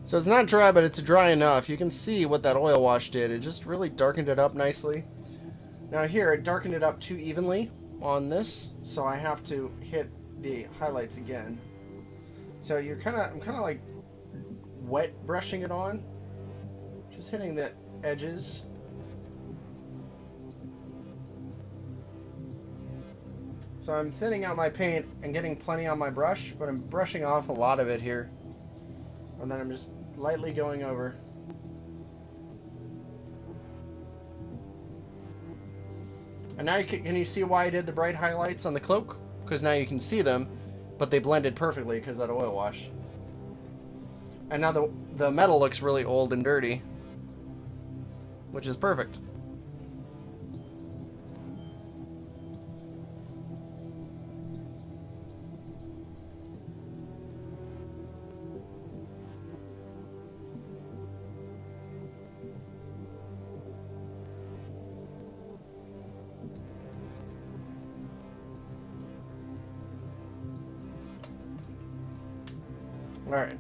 So it's not dry, but it's dry enough. You can see what that oil wash did. It just really darkened it up nicely. Now here, it darkened it up too evenly on this, so I have to hit the highlights again. So I'm kind of like wet brushing it on. Just hitting the edges. So I'm thinning out my paint and getting plenty on my brush, but I'm brushing off a lot of it here. And then I'm just lightly going over. And now can you see why I did the bright highlights on the cloak? Because now you can see them, but they blended perfectly because of that oil wash. And now the metal looks really old and dirty, which is perfect. Alright.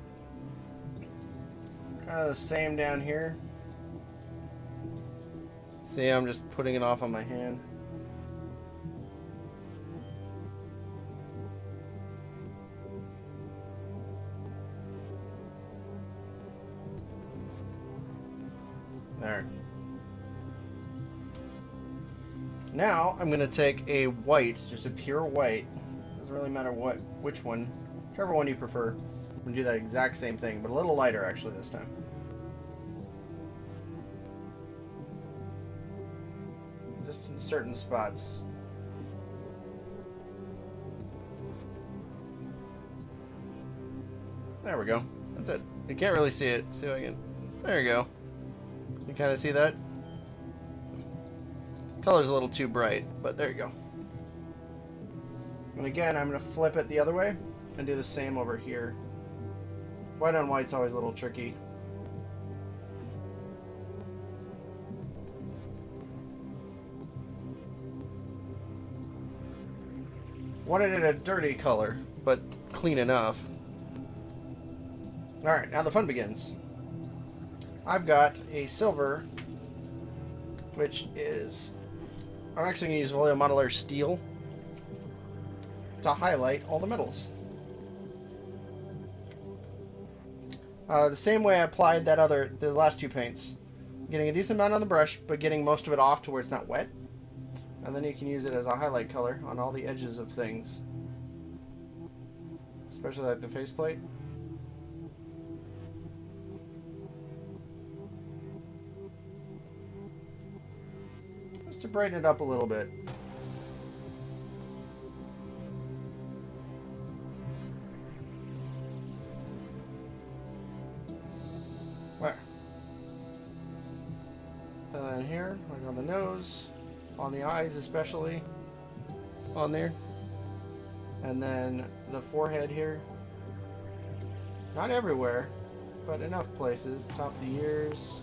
Kind of the same down here. See, I'm just putting it off on my hand. There. Now, I'm going to take a white, just a pure white. Doesn't really matter which one. Whichever one you prefer. I'm going to do that exact same thing, but a little lighter actually this time. Just in certain spots. There we go. That's it. You can't really see it. See if I can. There you go. You kind of see that? Color's a little too bright, but there you go. And again, I'm going to flip it the other way and do the same over here. White on white's always a little tricky. Wanted it a dirty color, but clean enough. Alright, now the fun begins. I've got a silver, which is... I'm actually going to use Volio Modeler Steel to highlight all the metals. The same way I applied the last two paints. Getting a decent amount on the brush, but getting most of it off to where it's not wet. And then you can use it as a highlight color on all the edges of things. Especially like the faceplate. Just to brighten it up a little bit. Where? And then here, like on the nose, on the eyes especially, on there. And then the forehead here. Not everywhere, but enough places. Top of the ears.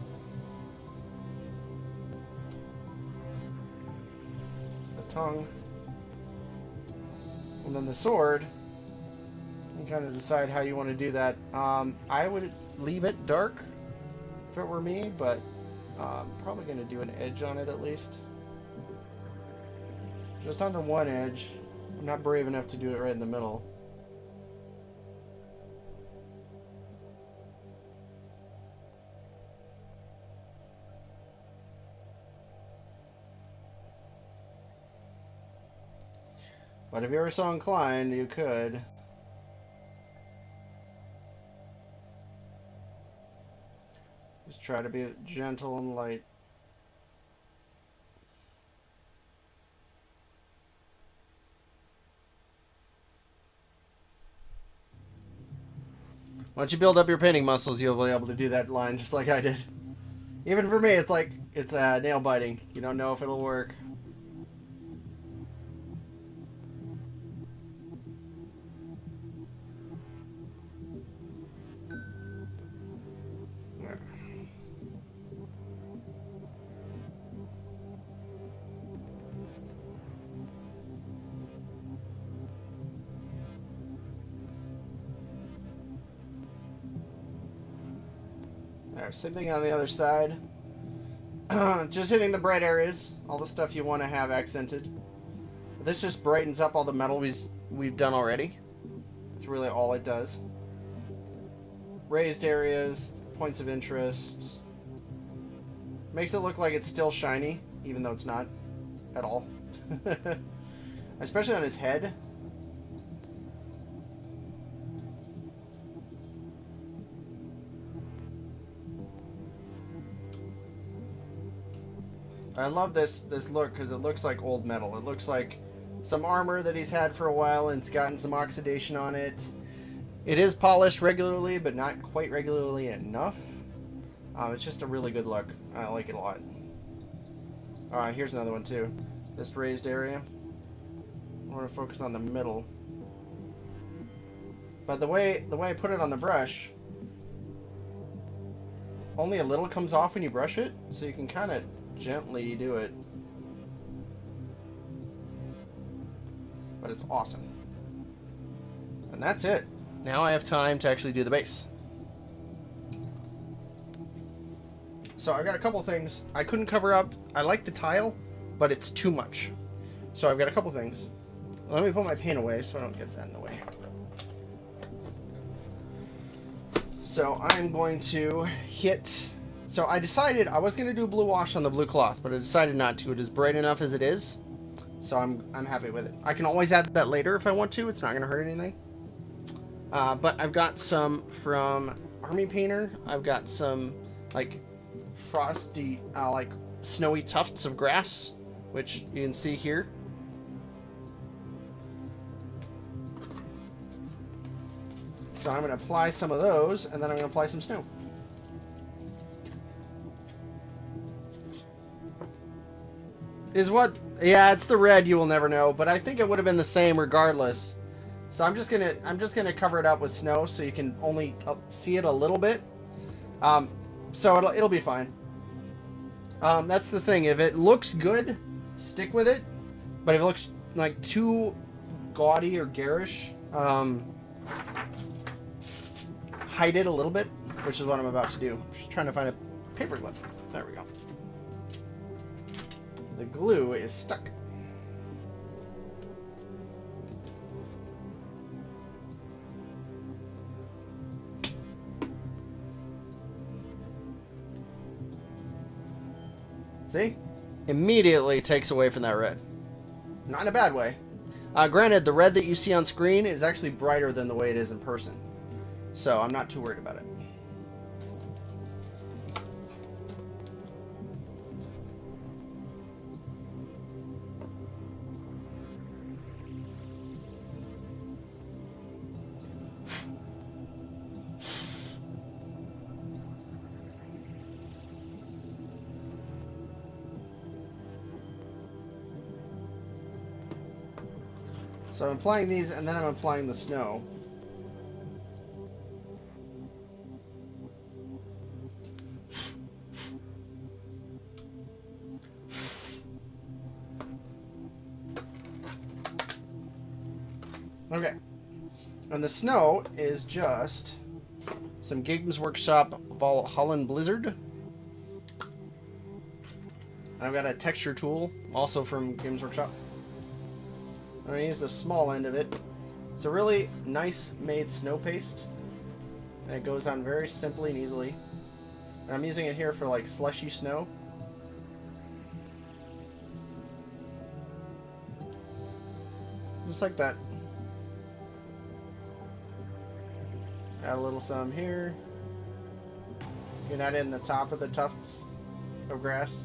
The tongue. And then the sword. You can kind of decide how you want to do that. I would leave it dark if it were me, but I'm probably going to do an edge on it at least. Just on the one edge. I'm not brave enough to do it right in the middle. But if you ever so inclined, you could. Just try to be gentle and light. Once you build up your painting muscles, you'll be able to do that line just like I did. Even for me, it's like, it's nail biting. You don't know if it'll work. There, same thing on the other side. Just hitting the bright areas, all the stuff you want to have accented. This just brightens up all the metal we've done already. That's really all it does. Raised areas, points of interest. Makes it look like it's still shiny, even though it's not at all. Especially on his head. I love this look because it looks like old metal. It looks like some armor that he's had for a while and it's gotten some oxidation on it. It is polished regularly, but not quite regularly enough. It's just a really good look. I like it a lot. Here's another one too. This raised area. I want to focus on the middle. But the way I put it on the brush, only a little comes off when you brush it, so you can kind of gently do it. But it's awesome. And that's it. Now I have time to actually do the base. So I got a couple things I couldn't cover up. I like the tile, but it's too much. So I've got a couple things. Let me put my paint away so I don't get that in the way. So I'm going to hit... So I decided I was going to do blue wash on the blue cloth, but I decided not to. It is bright enough as it is. So I'm happy with it. I can always add that later if I want to. It's not going to hurt anything. But I've got some from Army Painter. I've got some like frosty, like snowy tufts of grass, which you can see here. So I'm going to apply some of those, and then I'm going to apply some snow. Is what? Yeah, it's the red. You will never know, but I think it would have been the same regardless. So I'm just gonna cover it up with snow so you can only see it a little bit. So it'll be fine. That's the thing. If it looks good, stick with it. But if it looks like too gaudy or garish, hide it a little bit, which is what I'm about to do. I'm just trying to find a paper clip. There we go. The glue is stuck. See? Immediately takes away from that red. Not in a bad way. Granted, the red that you see on screen is actually brighter than the way it is in person. So I'm not too worried about it. So I'm applying these, and then I'm applying the snow. Okay. And the snow is just some Games Workshop Valhalla Blizzard. And I've got a texture tool, also from Games Workshop. I'm going to use the small end of it. It's a really nice made snow paste. And it goes on very simply and easily. And I'm using it here for like slushy snow. Just like that. Add a little some here. You can add it in the top of the tufts of grass.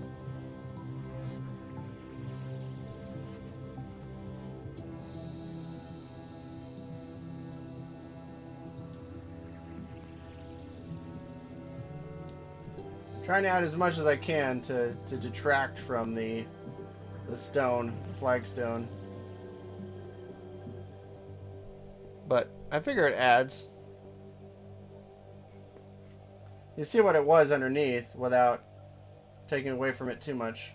Trying to add as much as I can to detract from the stone, the flagstone. But I figure it adds. You see what it was underneath without taking away from it too much.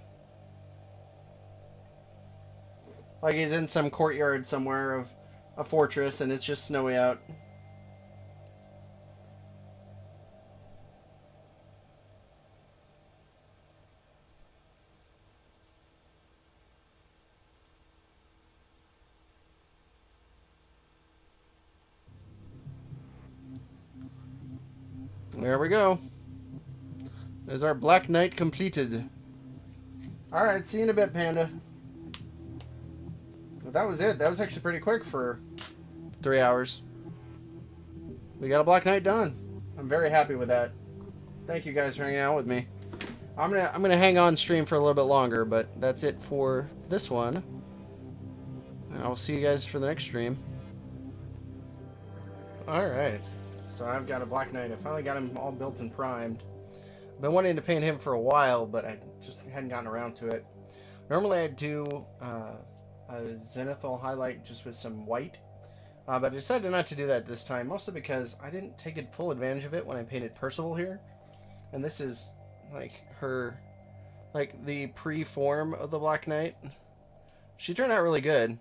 Like he's in some courtyard somewhere of a fortress and it's just snowy out. There we go. There's our Black Knight completed. Alright, see you in a bit, Panda. Well, that was it. That was actually pretty quick for 3 hours. We got a Black Knight done. I'm very happy with that. Thank you guys for hanging out with me. I'm gonna hang on stream for a little bit longer, but that's it for this one. And I'll see you guys for the next stream. Alright. So I've got a Black Knight. I finally got him all built and primed. I've been wanting to paint him for a while, but I just hadn't gotten around to it. Normally I'd do a zenithal highlight just with some white. But I decided not to do that this time, mostly because I didn't take full advantage of it when I painted Percival here. And this is like her, like the pre-form of the Black Knight. She turned out really good.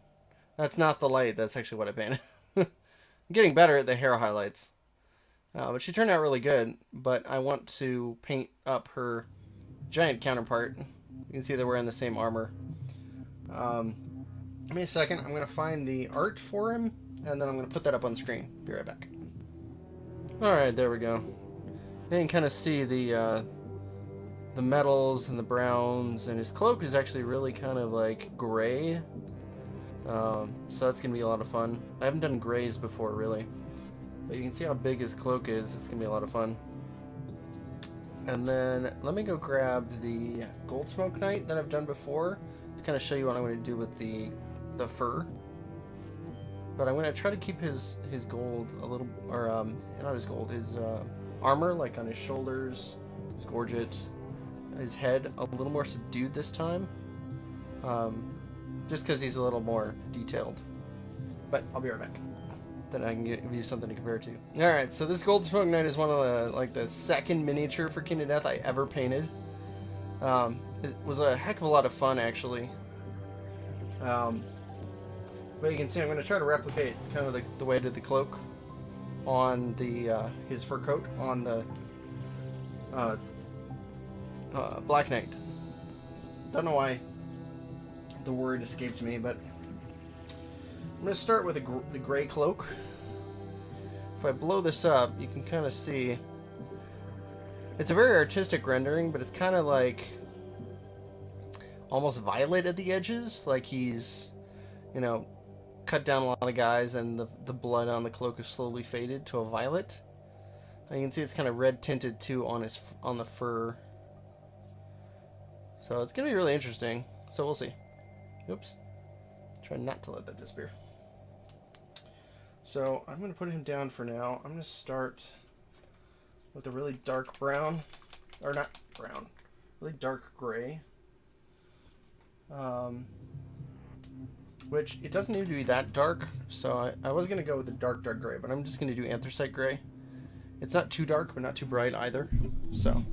That's not the light, that's actually what I painted. I'm getting better at the hair highlights. But she turned out really good, but I want to paint up her giant counterpart. You can see they're wearing the same armor. Give me a second, I'm going to find the art for him, and then I'm going to put that up on screen. Be right back. Alright, there we go. You can kind of see the metals and the browns, and his cloak is actually really kind of like gray. So that's going to be a lot of fun. I haven't done grays before, really. But you can see how big his cloak is. It's going to be a lot of fun. And then let me go grab the Gold Smoke Knight that I've done before to kind of show you what I'm going to do with the fur. But I'm going to try to keep his gold a little, or not his gold, his armor, like on his shoulders, his gorget, his head, a little more subdued this time. Just because he's a little more detailed. But I'll be right back. Then I can give you something to compare to. Alright, so this Gold Smoke Knight is one of the second miniature for King of Death I ever painted. It was a heck of a lot of fun, actually. But you can see I'm going to try to replicate kind of the way I did the cloak on the his fur coat on the Black Knight. Don't know why the word escaped me, but I'm going to start with the gray cloak. If I blow this up, you can kind of see it's a very artistic rendering, but it's kind of like almost violet at the edges, like he's, you know, cut down a lot of guys and the blood on the cloak is slowly faded to a violet. And you can see it's kind of red tinted too on the fur. So it's going to be really interesting. So we'll see. Oops. Try not to let that disappear. So I'm going to put him down for now. I'm going to start with a really dark brown, or not brown, really dark gray. Which it doesn't need to be that dark, so I was going to go with the dark gray, but I'm just going to do anthracite gray. It's not too dark, but not too bright either. So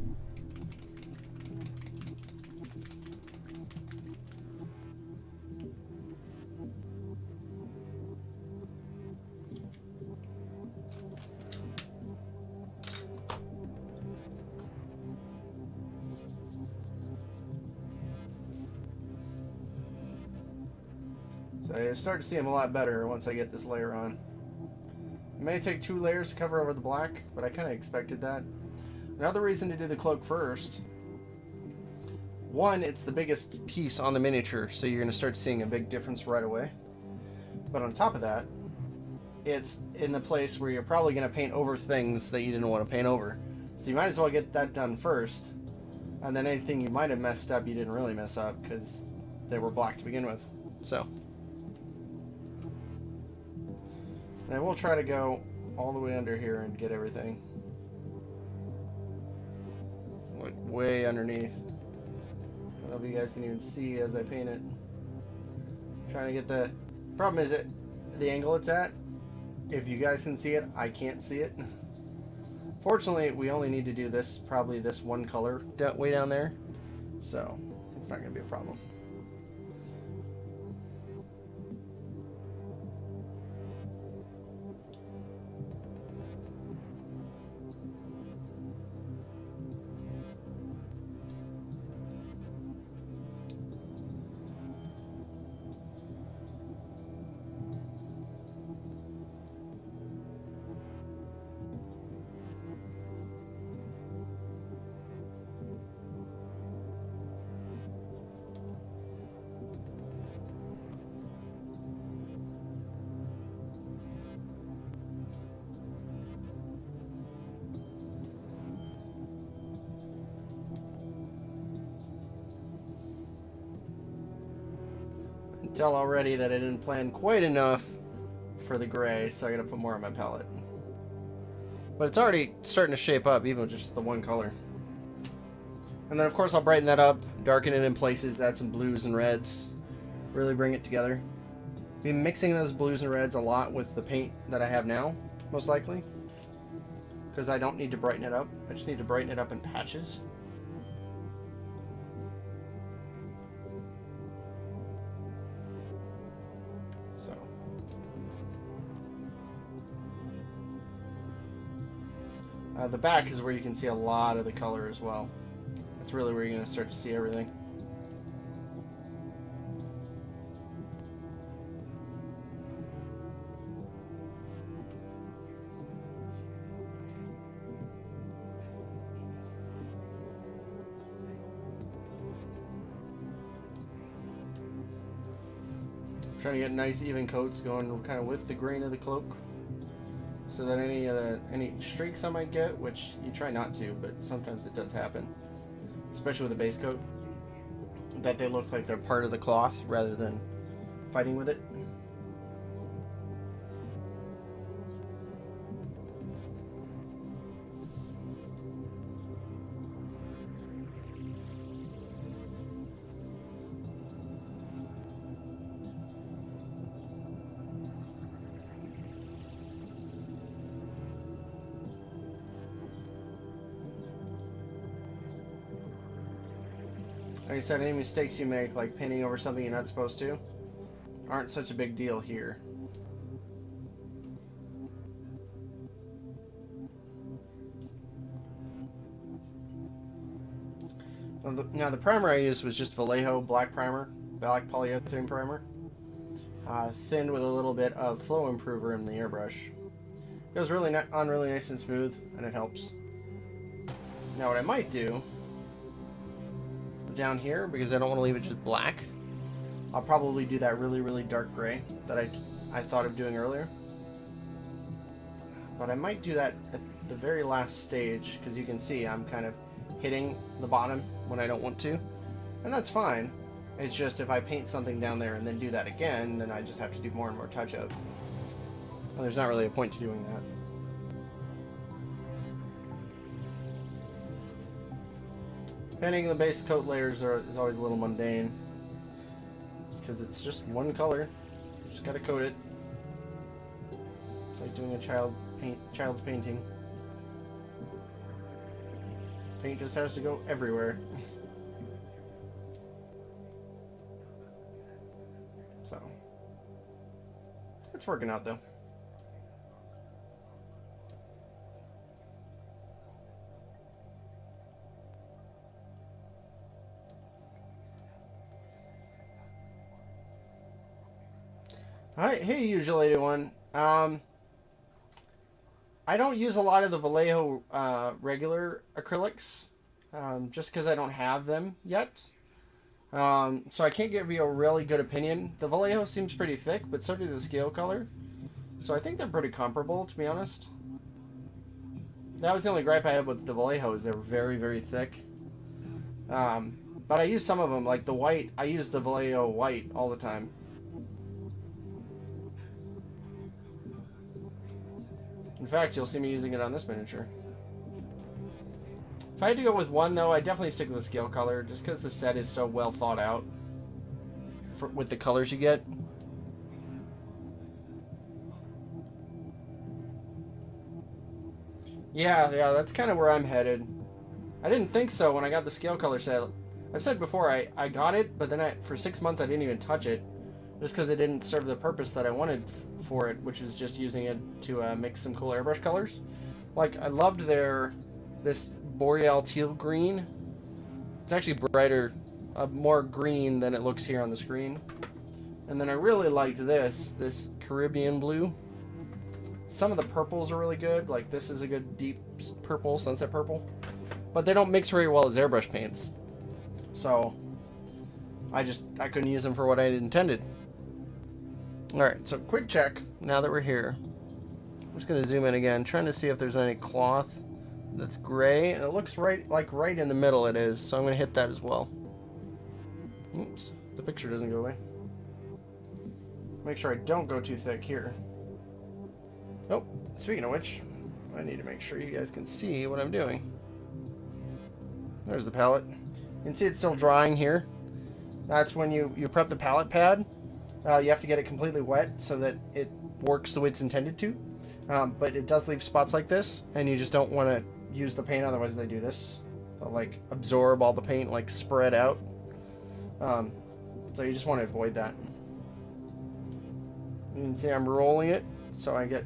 I start to see him a lot better once I get this layer on. It may take 2 layers to cover over the black, but I kind of expected that. Another reason to do the cloak first. One, it's the biggest piece on the miniature, so you're going to start seeing a big difference right away. But on top of that, it's in the place where you're probably going to paint over things that you didn't want to paint over. So you might as well get that done first. And then anything you might have messed up, you didn't really mess up because they were black to begin with. So. And I will try to go all the way under here and get everything. Like way underneath. I don't know if you guys can even see as I paint it. I'm trying to get the... Problem is the angle it's at. If you guys can see it, I can't see it. Fortunately, we only need to do this, probably this one color way down there. So, it's not going to be a problem. tell already that I didn't plan quite enough for the gray, so I gotta put more on my palette. But it's already starting to shape up, even with just the one color. And then of course I'll brighten that up, darken it in places, add some blues and reds, really bring it together. Be mixing those blues and reds a lot with the paint that I have now, most likely. Because I don't need to brighten it up, I just need to brighten it up in patches. The back is where you can see a lot of the color as well. That's really where you're going to start to see everything. Trying to get nice even coats going kind of with the grain of the cloak. So that any streaks I might get, which you try not to, but sometimes it does happen, especially with a base coat, that they look like they're part of the cloth rather than fighting with it. Like I said, any mistakes you make, like painting over something you're not supposed to, aren't such a big deal here. Now the primer I used was just Vallejo black primer, black polyurethane primer, thinned with a little bit of flow improver in the airbrush. It goes really on really nice and smooth, and it helps. Now what I might do down here, because I don't want to leave it just black, I'll probably do that really dark gray that I thought of doing earlier. But I might do that at the very last stage, because you can see I'm kind of hitting the bottom when I don't want to, and that's fine. It's just if I paint something down there and then do that again, then I just have to do more and more touch up. Well, there's not really a point to doing that. Painting the base coat layers is always a little mundane. Just because it's just one color. Just gotta coat it. It's like doing a child's painting. Paint just has to go everywhere. So, it's working out though. Alright, hey Usual 81. I don't use a lot of the Vallejo regular acrylics, just because I don't have them yet. So I can't give you a really good opinion. The Vallejo seems pretty thick, but so do the scale color. So I think they're pretty comparable, to be honest. That was the only gripe I had with the Vallejo, is they're very thick. But I use some of them, like the white. I use the Vallejo white all the time. In fact, you'll see me using it on this miniature. If I had to go with one, though, I'd definitely stick with the scale color, just because the set is so well thought out with the colors you get. Yeah, that's kind of where I'm headed. I didn't think so when I got the scale color set. I've said before, I got it, but then for 6 months I didn't even touch it, just because it didn't serve the purpose that I wanted for it, which was just using it to make some cool airbrush colors. Like, I loved this Boreal teal green. It's actually brighter, more green than it looks here on the screen. And then I really liked this Caribbean blue. Some of the purples are really good, like this is a good deep purple, sunset purple. But they don't mix very well as airbrush paints. So, I couldn't use them for what I had intended. Alright, so quick check, now that we're here. I'm just going to zoom in again, trying to see if there's any cloth that's gray, and it looks right in the middle it is, so I'm going to hit that as well. Oops, the picture doesn't go away. Make sure I don't go too thick here. Oh, speaking of which, I need to make sure you guys can see what I'm doing. There's the palette. You can see it's still drying here. That's when you prep the palette pad. You have to get it completely wet so that it works the way it's intended to. But it does leave spots like this, and you just don't want to use the paint, otherwise they do this. They'll like absorb all the paint, like spread out. So you just want to avoid that. You can see I'm rolling it, so I get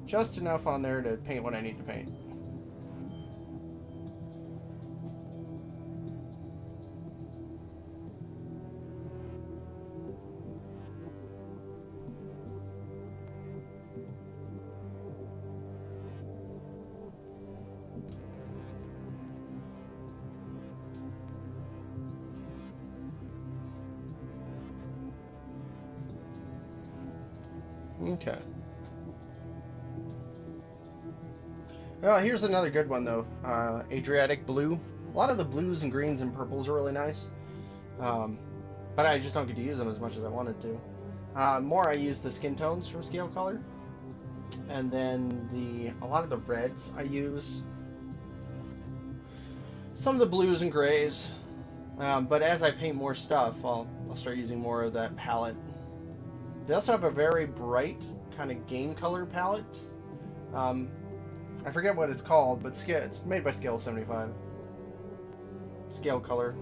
just enough on there to paint what I need to paint. Okay. Well, here's another good one, though. Adriatic blue. A lot of the blues and greens and purples are really nice. But I just don't get to use them as much as I wanted to. More I use the skin tones from Scale Color. And then a lot of the reds I use. Some of the blues and grays. But as I paint more stuff, I'll start using more of that palette. They also have a very bright kind of game color palette. I forget what it's called, but it's made by Scale 75. Scale Color.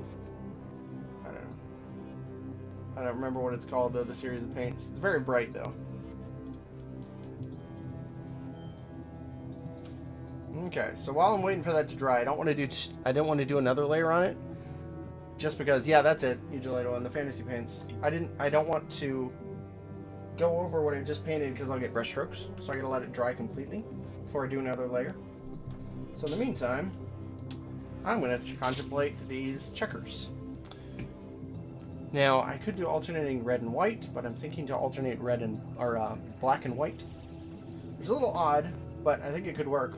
I don't know. I don't remember what it's called though, the series of paints. It's very bright though. Okay, so while I'm waiting for that to dry, I don't want to do another layer on it. Just because, yeah, that's it, Ugelato and the fantasy paints. I don't want to go over what I just painted because I'll get brush strokes, so I gotta let it dry completely before I do another layer. So in the meantime, I'm gonna contemplate these checkers. Now I could do alternating red and white, but I'm thinking to alternate black and white. It's a little odd, but I think it could work.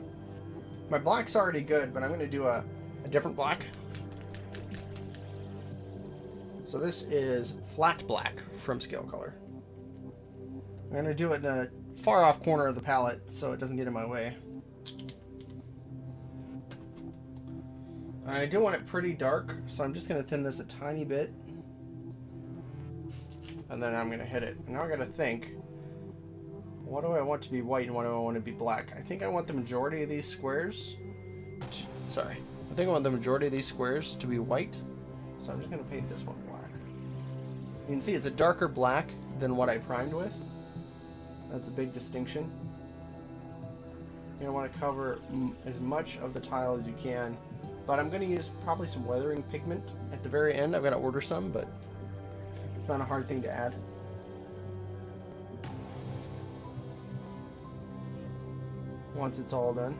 My black's already good, but I'm gonna do a different black. So this is flat black from Scale Color. I'm going to do it in a far off corner of the palette so it doesn't get in my way. I do want it pretty dark, so I'm just going to thin this a tiny bit. And then I'm going to hit it. Now I got to think, what do I want to be white and what do I want to be black? I think I want the majority of these squares I think I want the majority of these squares to be white. So I'm just going to paint this one black. You can see it's a darker black than what I primed with. That's a big distinction. You're going to want to cover as much of the tile as you can. But I'm going to use probably some weathering pigment at the very end. I've got to order some, but it's not a hard thing to add. Once it's all done.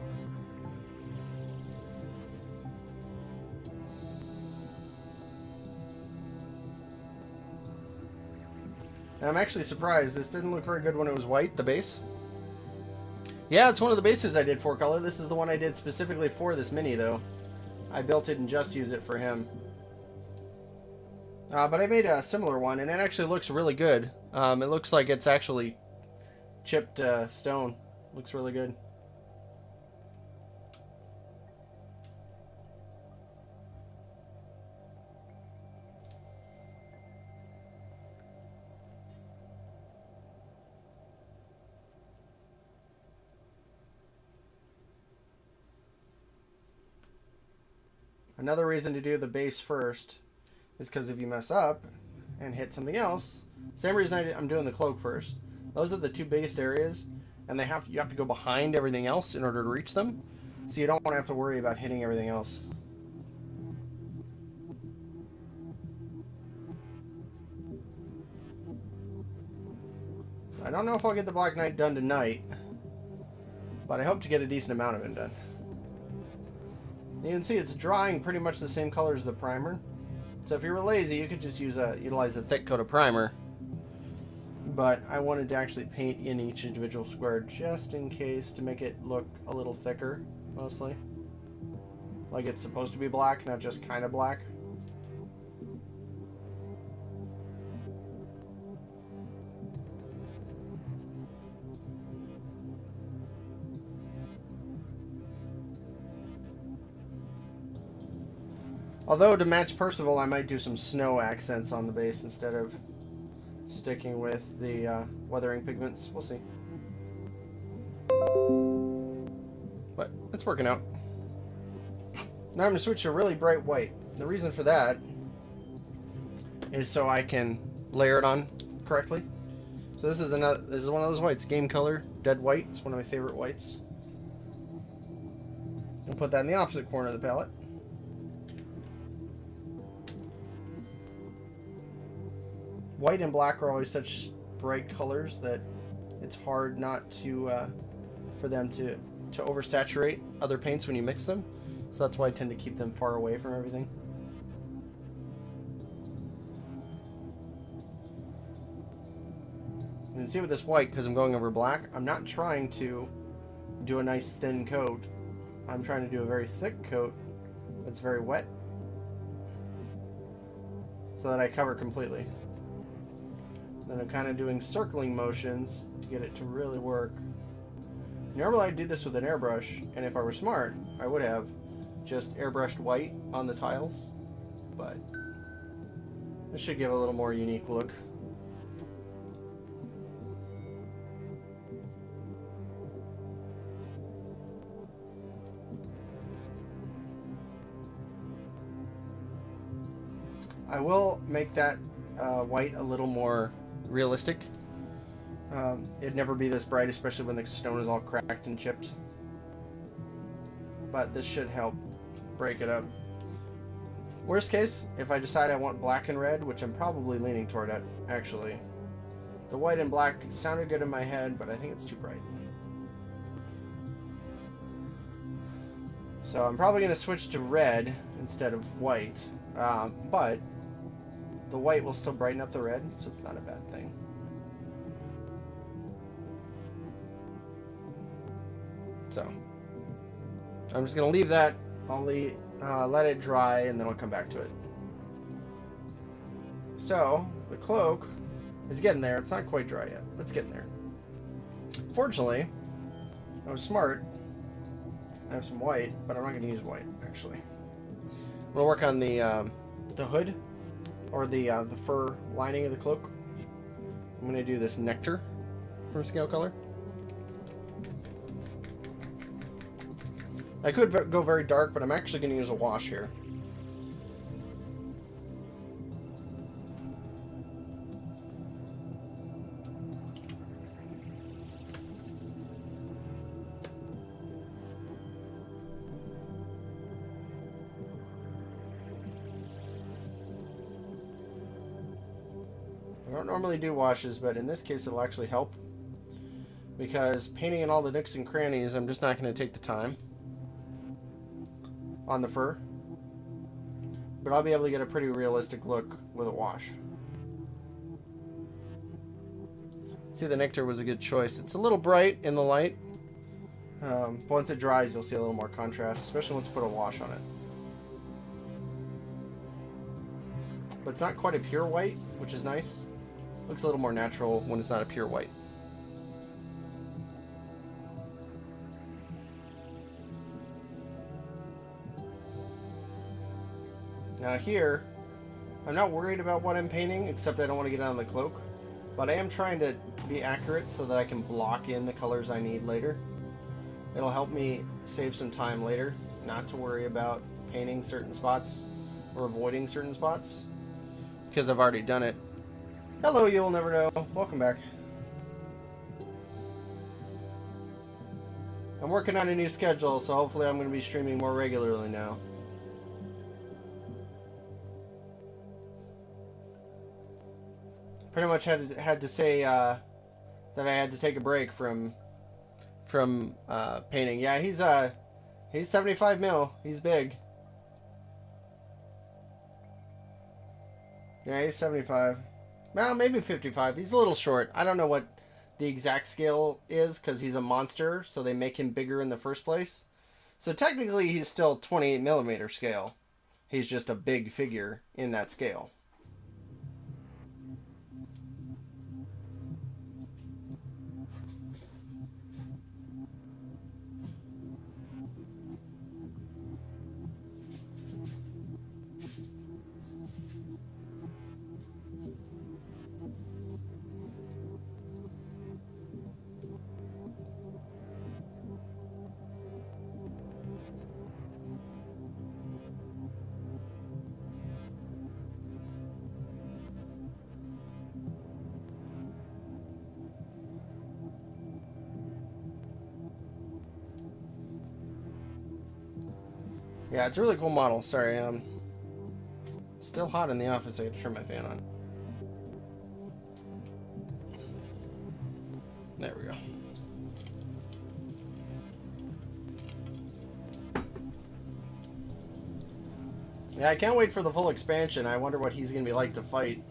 And I'm actually surprised. This didn't look very good when it was white, the base. Yeah, it's one of the bases I did 4-color. This is the one I did specifically for this mini, though. I built it and just used it for him. But I made a similar one, and it actually looks really good. It looks like it's actually chipped stone. Looks really good. Another reason to do the base first is because if you mess up and hit something else, same reason I'm doing the cloak first. Those are the two biggest areas, and you have to go behind everything else in order to reach them, so you don't want to have to worry about hitting everything else. I don't know if I'll get the Black Knight done tonight, but I hope to get a decent amount of it done. You can see it's drying pretty much the same color as the primer. So if you were lazy, you could just utilize a thick coat of primer. But I wanted to actually paint in each individual square just in case to make it look a little thicker, mostly. Like it's supposed to be black, not just kind of black. Although to match Percival, I might do some snow accents on the base instead of sticking with the weathering pigments. We'll see. But it's working out. Now I'm going to switch to really bright white. The reason for that is so I can layer it on correctly. So this is one of those whites, game color, dead white. It's one of my favorite whites. I'll put that in the opposite corner of the palette. White and black are always such bright colors that it's hard not to for them to oversaturate other paints when you mix them. So that's why I tend to keep them far away from everything. You can see with this white, because I'm going over black, I'm not trying to do a nice thin coat. I'm trying to do a very thick coat that's very wet so that I cover completely. Then I'm kind of doing circling motions to get it to really work. Normally I'd do this with an airbrush, and if I were smart, I would have just airbrushed white on the tiles, but this should give a little more unique look. I will make that white a little more realistic. It'd never be this bright, especially when the stone is all cracked and chipped. But this should help break it up. Worst case, if I decide I want black and red, which I'm probably leaning toward it, actually. The white and black sounded good in my head, but I think it's too bright. So I'm probably going to switch to red instead of white. But the white will still brighten up the red, so it's not a bad thing. So I'm just going to leave that. I'll let it dry, and then I'll come back to it. So the cloak is getting there. It's not quite dry yet, but it's getting there. Fortunately, I was smart. I have some white, but I'm not going to use white, actually. I'm going to work on the hood, or the fur lining of the cloak. I'm going to do this nectar from Scale Color. I could go very dark, but I'm actually going to use a wash here. I don't normally do washes, but in this case it'll actually help. Because painting in all the nooks and crannies, I'm just not going to take the time on the fur. But I'll be able to get a pretty realistic look with a wash. See, the nectar was a good choice. It's a little bright in the light. But once it dries, you'll see a little more contrast, especially once you put a wash on it. But it's not quite a pure white, which is nice. Looks a little more natural when it's not a pure white. Now here, I'm not worried about what I'm painting, except I don't want to get on the cloak. But I am trying to be accurate so that I can block in the colors I need later. It'll help me save some time later, not to worry about painting certain spots or avoiding certain spots, because I've already done it. Hello, you'll never know. Welcome back. I'm working on a new schedule, so hopefully I'm going to be streaming more regularly now. Pretty much had to say that I had to take a break from painting. Yeah, he's 75 mil. He's big. Yeah, he's 75. Well, maybe 55. He's a little short. I don't know what the exact scale is because he's a monster, so they make him bigger in the first place. So technically, he's still 28 millimeter scale. He's just a big figure in that scale. Yeah, it's a really cool model. Sorry, still hot in the office. I got to turn my fan on. There we go. Yeah, I can't wait for the full expansion. I wonder what he's going to be like to fight.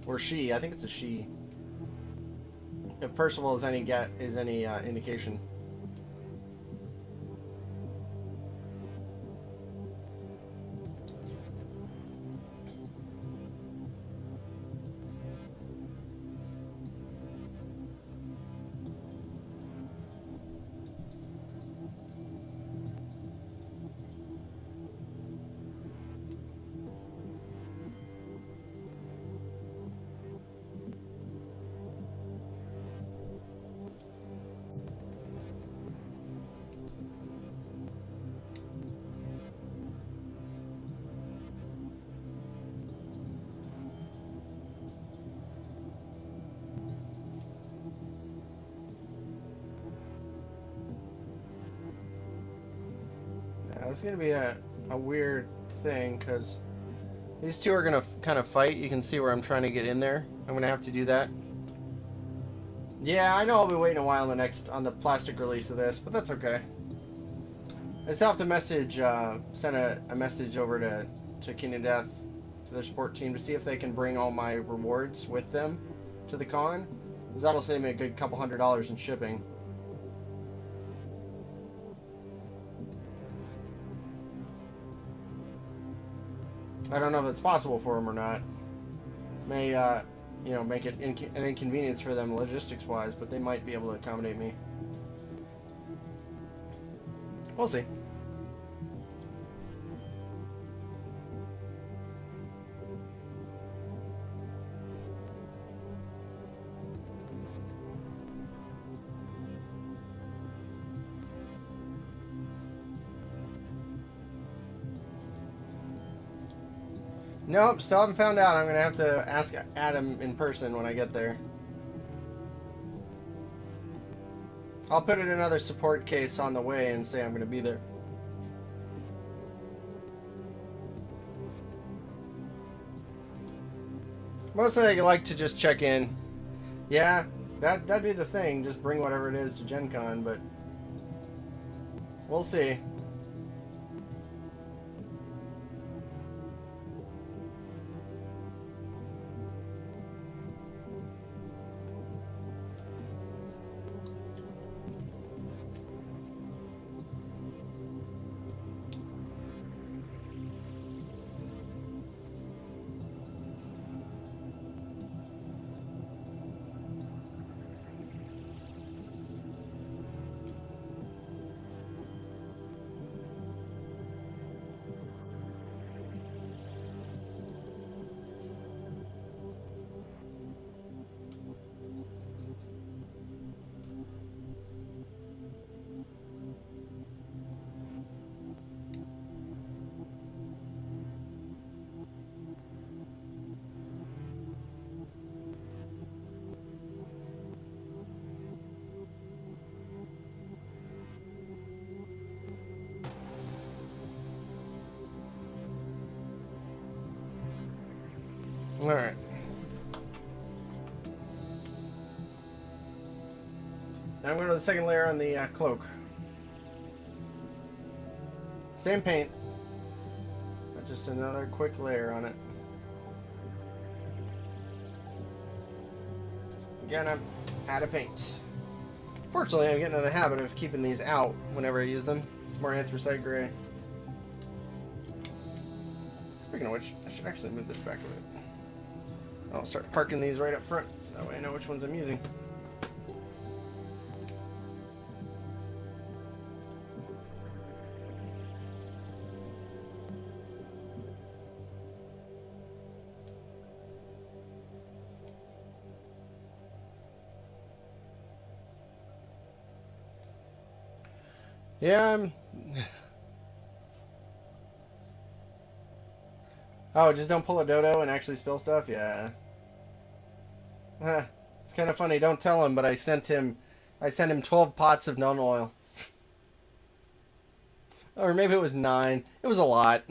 Or she. I think it's a she. If Percival is any indication. It's going to be a weird thing, because these two are going to kind of fight. You can see where I'm trying to get in there. I'm going to have to do that. Yeah, I know I'll be waiting a while on the plastic release of this, but that's okay. I still have to send a message over to King of Death, to their support team, to see if they can bring all my rewards with them to the con, because that'll save me a good couple $100 in shipping. I don't know if it's possible for them or not. May, make it an inconvenience for them logistics-wise, but they might be able to accommodate me. We'll see. Nope, still haven't found out. I'm going to have to ask Adam in person when I get there. I'll put in another support case on the way and say I'm going to be there. Mostly I like to just check in. Yeah, that'd be the thing. Just bring whatever it is to Gen Con, but we'll see. Alright. Now I'm going to the second layer on the cloak. Same paint, but just another quick layer on it. Again, I'm out of paint. Fortunately, I'm getting in the habit of keeping these out whenever I use them. It's more anthracite gray. Speaking of which, I should actually move this back a bit. I'll start parking these right up front. That way I know which ones I'm using. Yeah, Oh, just don't pull a dodo and actually spill stuff? Yeah. It's kind of funny. Don't tell him, but I sent him 12 pots of non-oil. Or maybe it was 9. It was a lot.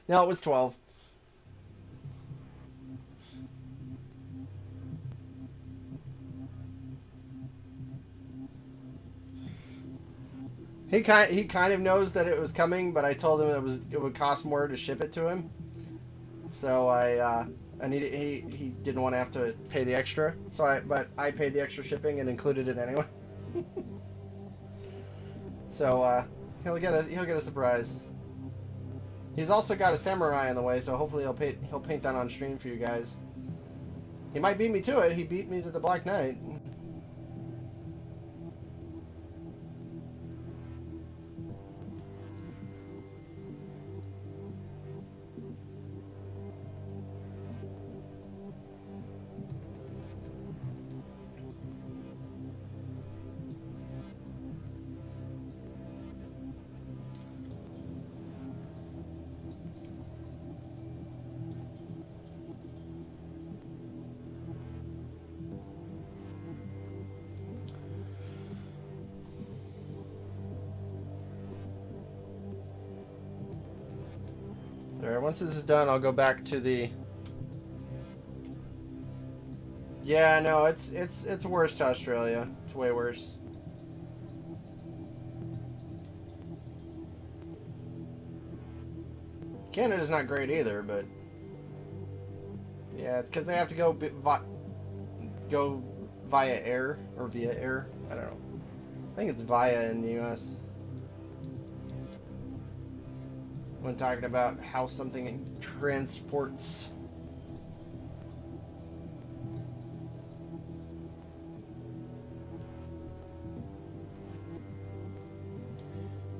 No, it was 12. He kind of knows that it was coming, but I told him it would cost more to ship it to him. So and he didn't want to have to pay the extra. But I paid the extra shipping and included it anyway. So he'll get a surprise. He's also got a samurai in the way, so hopefully he'll paint that on stream for you guys. He might beat me to it. He beat me to the Black Knight. Alright, once this is done, I'll go back to the... Yeah, no, it's worse to Australia. It's way worse. Canada's not great either, but... Yeah, it's because they have to go via air, or via air. I don't know. I think it's via in the US. When talking about how something transports.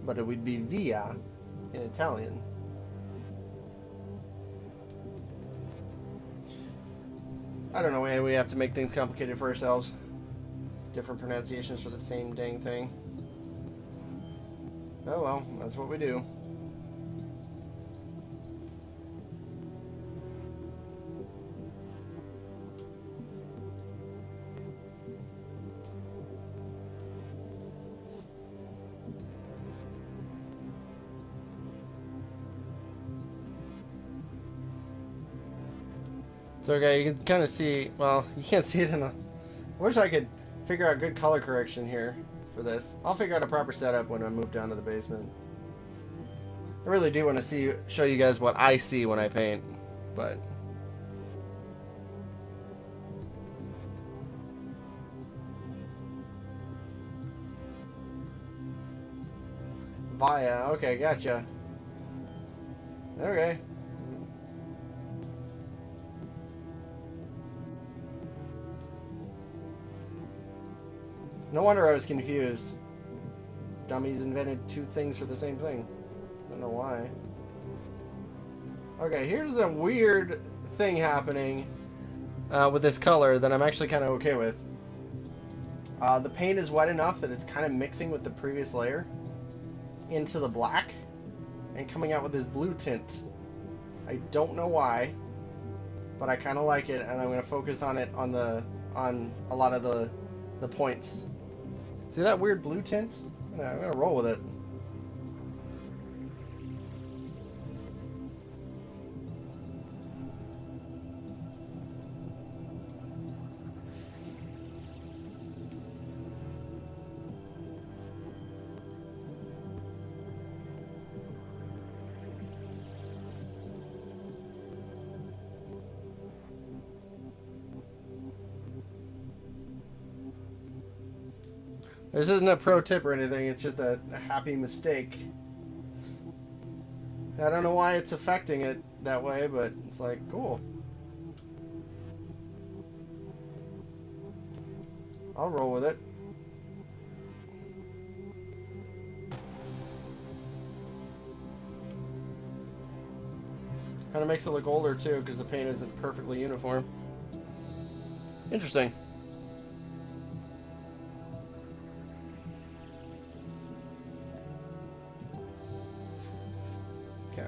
But it would be via in Italian. I don't know why we have to make things complicated for ourselves. Different pronunciations for the same dang thing. Oh well, that's what we do. So okay, you can kind of see, well, you can't see it in the... I wish I could figure out good color correction here for this. I'll figure out a proper setup when I move down to the basement. I really do want to show you guys what I see when I paint, but... Via, okay, gotcha. Okay. No wonder I was confused. Dummies invented two things for the same thing. I don't know why. Okay, here's a weird thing happening with this color that I'm actually kind of okay with. The paint is wet enough that it's kind of mixing with the previous layer into the black and coming out with this blue tint. I don't know why, but I kind of like it, and I'm going to focus on it on a lot of the points. See that weird blue tint? I'm gonna roll with it. This isn't a pro tip or anything, it's just a happy mistake. I don't know why it's affecting it that way, but it's like, cool. I'll roll with it. Kind of makes it look older too, because the paint isn't perfectly uniform. Interesting. Okay.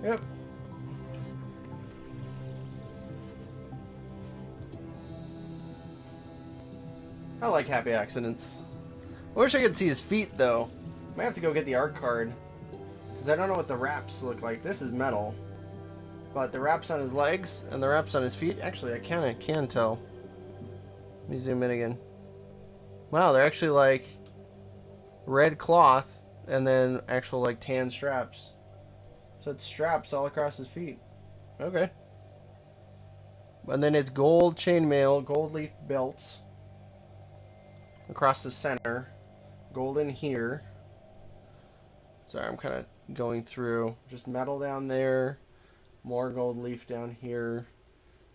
Yep. I like happy accidents. I wish I could see his feet, though. Might have to go get the art card. Because I don't know what the wraps look like. This is metal. But the wraps on his legs and the wraps on his feet, actually, I kind of can tell. Let me zoom in again. Wow, they're actually like red cloth and then actual like tan straps. So it's straps all across his feet. Okay. And then it's gold chainmail, gold leaf belts across the center. Gold in here. Sorry, I'm kind of going through. Just metal down there. More gold leaf down here.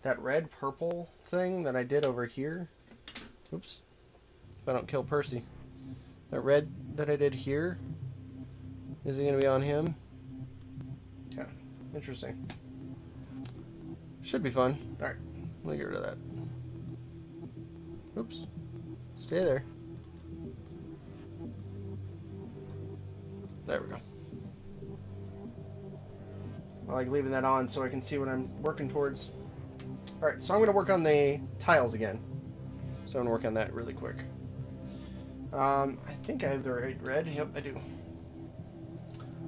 That red purple thing that I did over here. Oops. If I don't kill Percy. That red that I did here. Is it going to be on him? Yeah. Interesting. Should be fun. Alright. Let me get rid of that. Oops. Stay there. There we go. I like leaving that on so I can see what I'm working towards. Alright, so I'm going to work on the tiles again. So I'm going to work on that really quick. I think I have the right red. Yep, I do.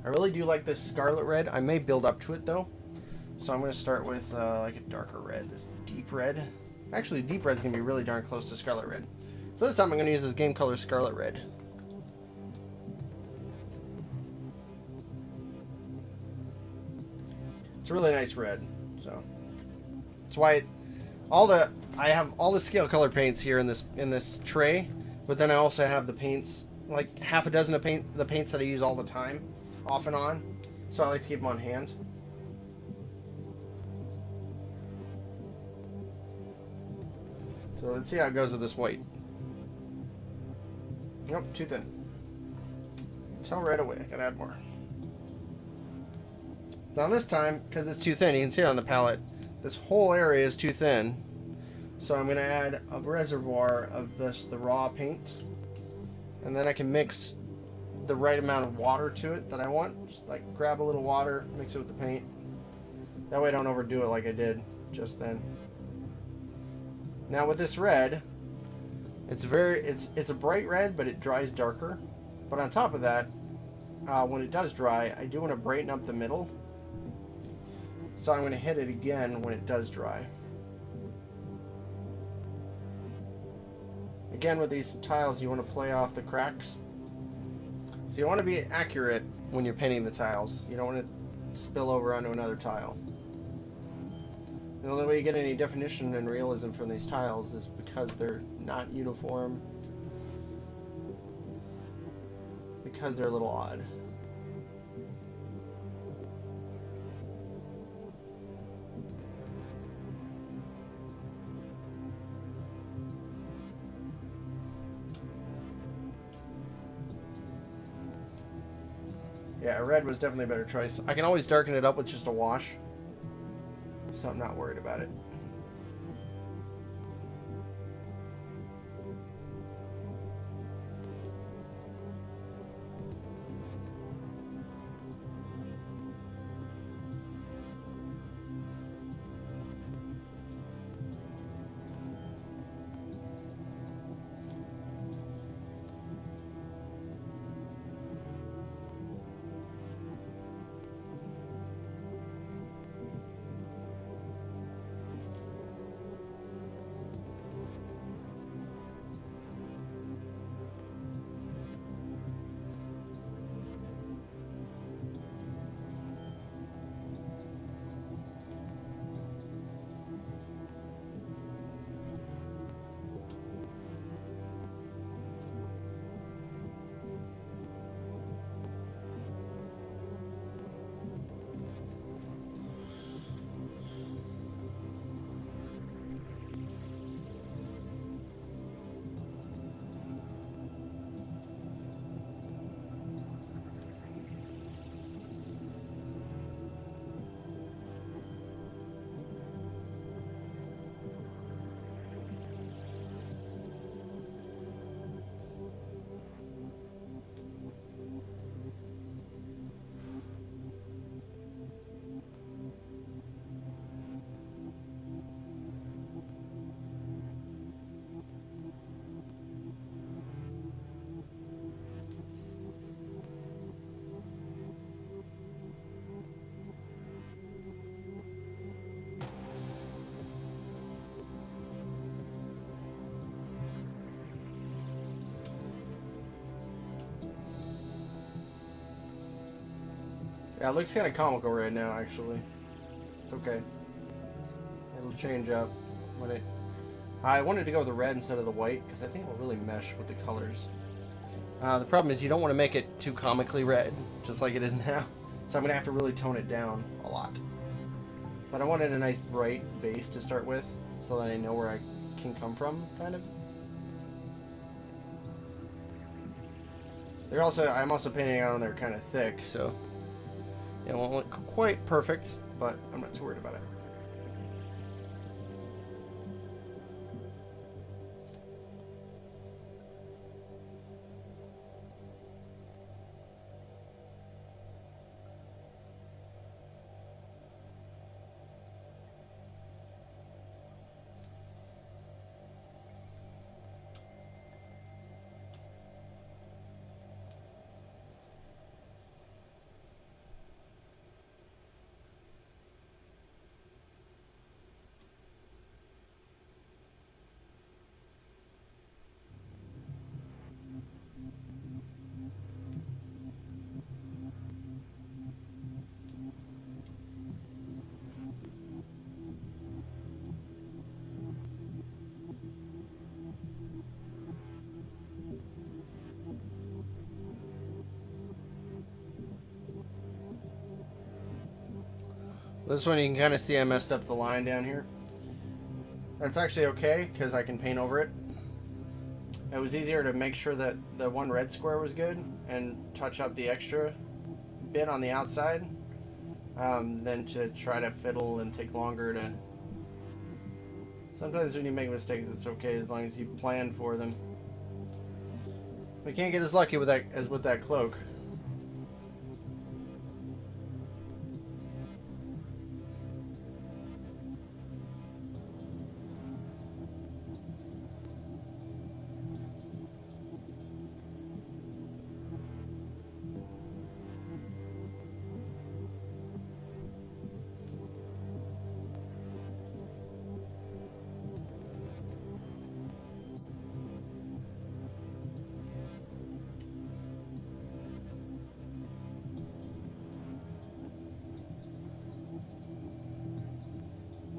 I really do like this scarlet red. I may build up to it, though. So I'm going to start with like a darker red. This deep red. Actually, deep red is going to be really darn close to scarlet red. So this time I'm going to use this game color scarlet red. It's a really nice red, so that's why I have all the scale color paints here in this tray, but then I also have the paints, like half a dozen of the paints that I use all the time, off and on. So I like to keep them on hand. So let's see how it goes with this white. Nope, too thin. Tell right away. I gotta add more. So this time, because it's too thin, you can see it on the palette, this whole area is too thin. So I'm going to add a reservoir of the raw paint. And then I can mix the right amount of water to it that I want. Just like grab a little water, mix it with the paint. That way I don't overdo it like I did just then. Now with this red, it's a bright red, but it dries darker. But on top of that, when it does dry, I do want to brighten up the middle. So I'm going to hit it again when it does dry. Again, with these tiles, you want to play off the cracks. So you want to be accurate when you're painting the tiles. You don't want to spill over onto another tile. The only way you get any definition and realism from these tiles is because they're not uniform. Because they're a little odd. Yeah, red was definitely a better choice. I can always darken it up with just a wash, so I'm not worried about it. Yeah, it looks kind of comical right now, actually. It's okay. It'll change up when it... I wanted to go with the red instead of the white, because I think it'll really mesh with the colors. The problem is you don't want to make it too comically red, just like it is now. So I'm going to have to really tone it down a lot. But I wanted a nice bright base to start with, so that I know where I can come from, kind of. I'm also painting it on there kind of thick, so it won't look quite perfect, but I'm not too worried about it. This one you can kind of see I messed up the line down here. That's actually okay, because I can paint over it. It was easier to make sure that the one red square was good and touch up the extra bit on the outside than to try to fiddle and take longer to... Sometimes when you make mistakes, it's okay as long as you plan for them. We can't get as lucky with that as with that cloak.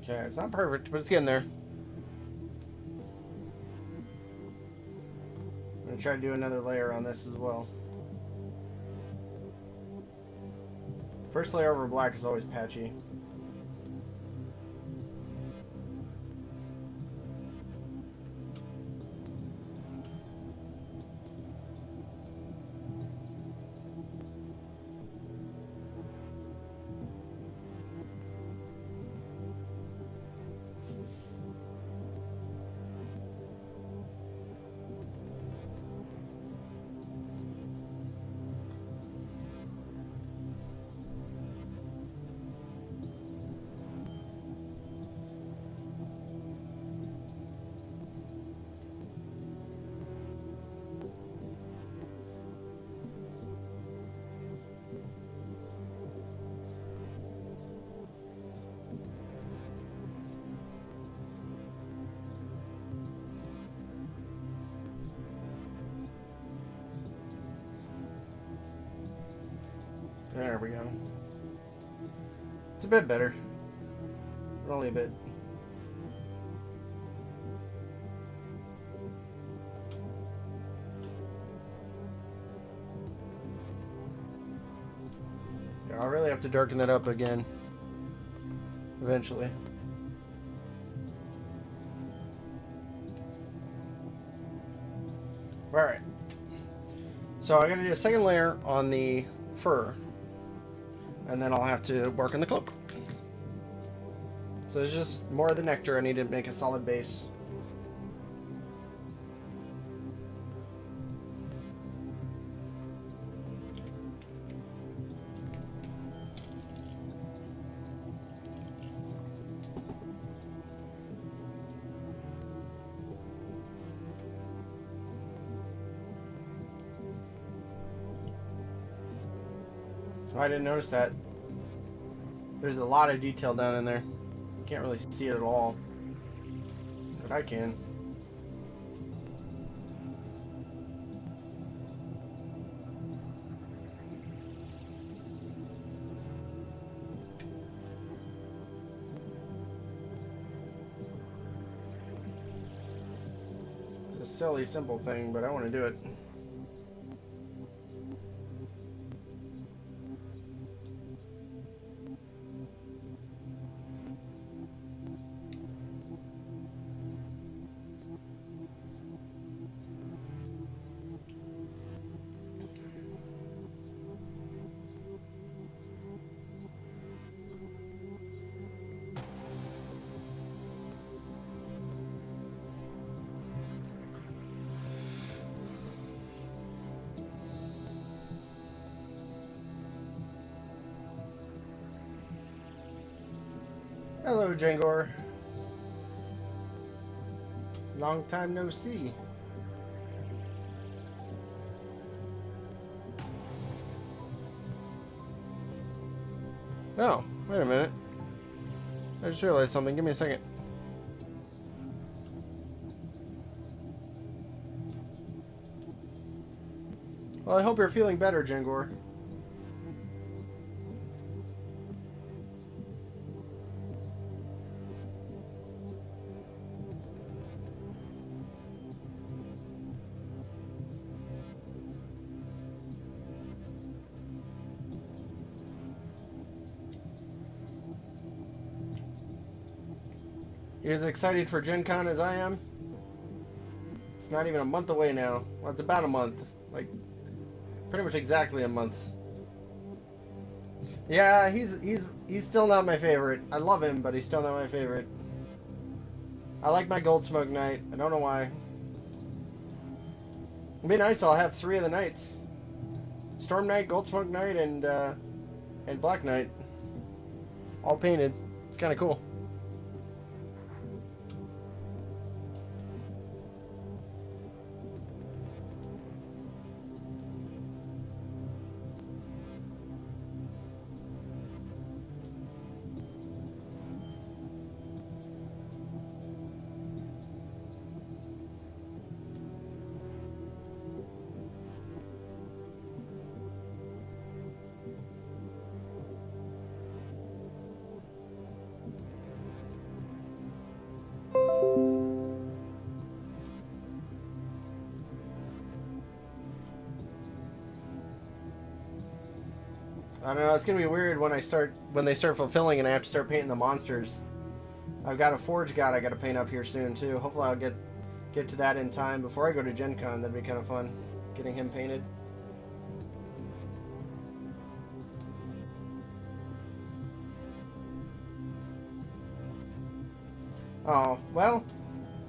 Okay, it's not perfect, but it's getting there. I'm going to try to do another layer on this as well. First layer over black is always patchy. There we go. It's a bit better. But only a bit. Yeah, I'll really have to darken that up again. Eventually. Alright. So I gotta do a second layer on the fur. And then I'll have to work on the cloak. So there's just more of the nectar. I need to make a solid base. Oh, I didn't notice that. There's a lot of detail down in there. Can't really see it at all. But I can. a silly, simple thing, but I want to do it. Hello, Jangor. Long time no see. Oh, wait a minute. I just realized something. Give me a second. Well, I hope you're feeling better, Jangor. You're as excited for Gen Con as I am? It's not even a month away now. Well, it's about a month. Like, pretty much exactly a month. Yeah, he's still not my favorite. I love him, but he's still not my favorite. I like my Gold Smoke Knight. I don't know why. It'd be nice. I'll have 3 of the knights: Storm Knight, Gold Smoke Knight, and Black Knight, all painted. It's kind of cool. I don't know, it's gonna be weird when they start fulfilling and I have to start painting the monsters. I've got a Forge God I gotta paint up here soon too. Hopefully I'll get to that in time before I go to Gen Con. That'd be kind of fun, getting him painted. Oh, well,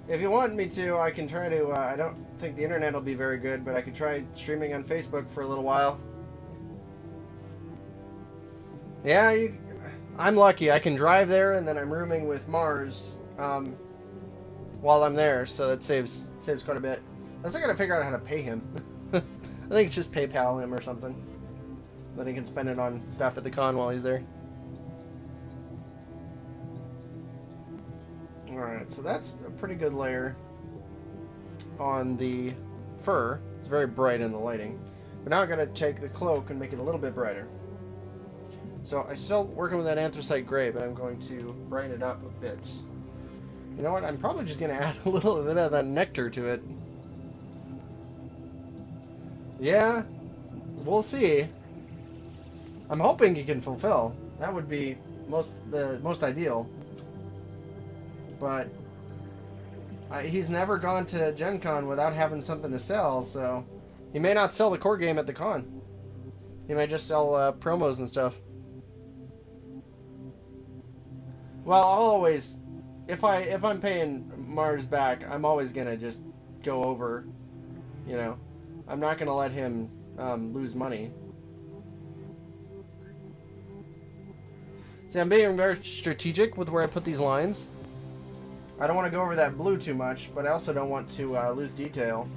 if you want me to, I can try to, I don't think the internet will be very good, but I could try streaming on Facebook for a little while. Yeah, I'm lucky. I can drive there, and then I'm rooming with Mars while I'm there, so that saves quite a bit. Unless I gotta figure out how to pay him. I think it's just PayPal him or something. Then he can spend it on stuff at the con while he's there. Alright, so that's a pretty good layer on the fur. It's very bright in the lighting. But now I gotta take the cloak and make it a little bit brighter. So I'm still working with that anthracite gray, but I'm going to brighten it up a bit. You know what? I'm probably just going to add a little bit of that nectar to it. Yeah, we'll see. I'm hoping he can fulfill. That would be the most ideal. But he's never gone to Gen Con without having something to sell, so he may not sell the core game at the con. He may just sell promos and stuff. Well, I'll always, if I'm paying Mars back, I'm always gonna just go over, you know. I'm not gonna let him lose money. See, I'm being very strategic with where I put these lines. I don't want to go over that blue too much, but I also don't want to lose detail.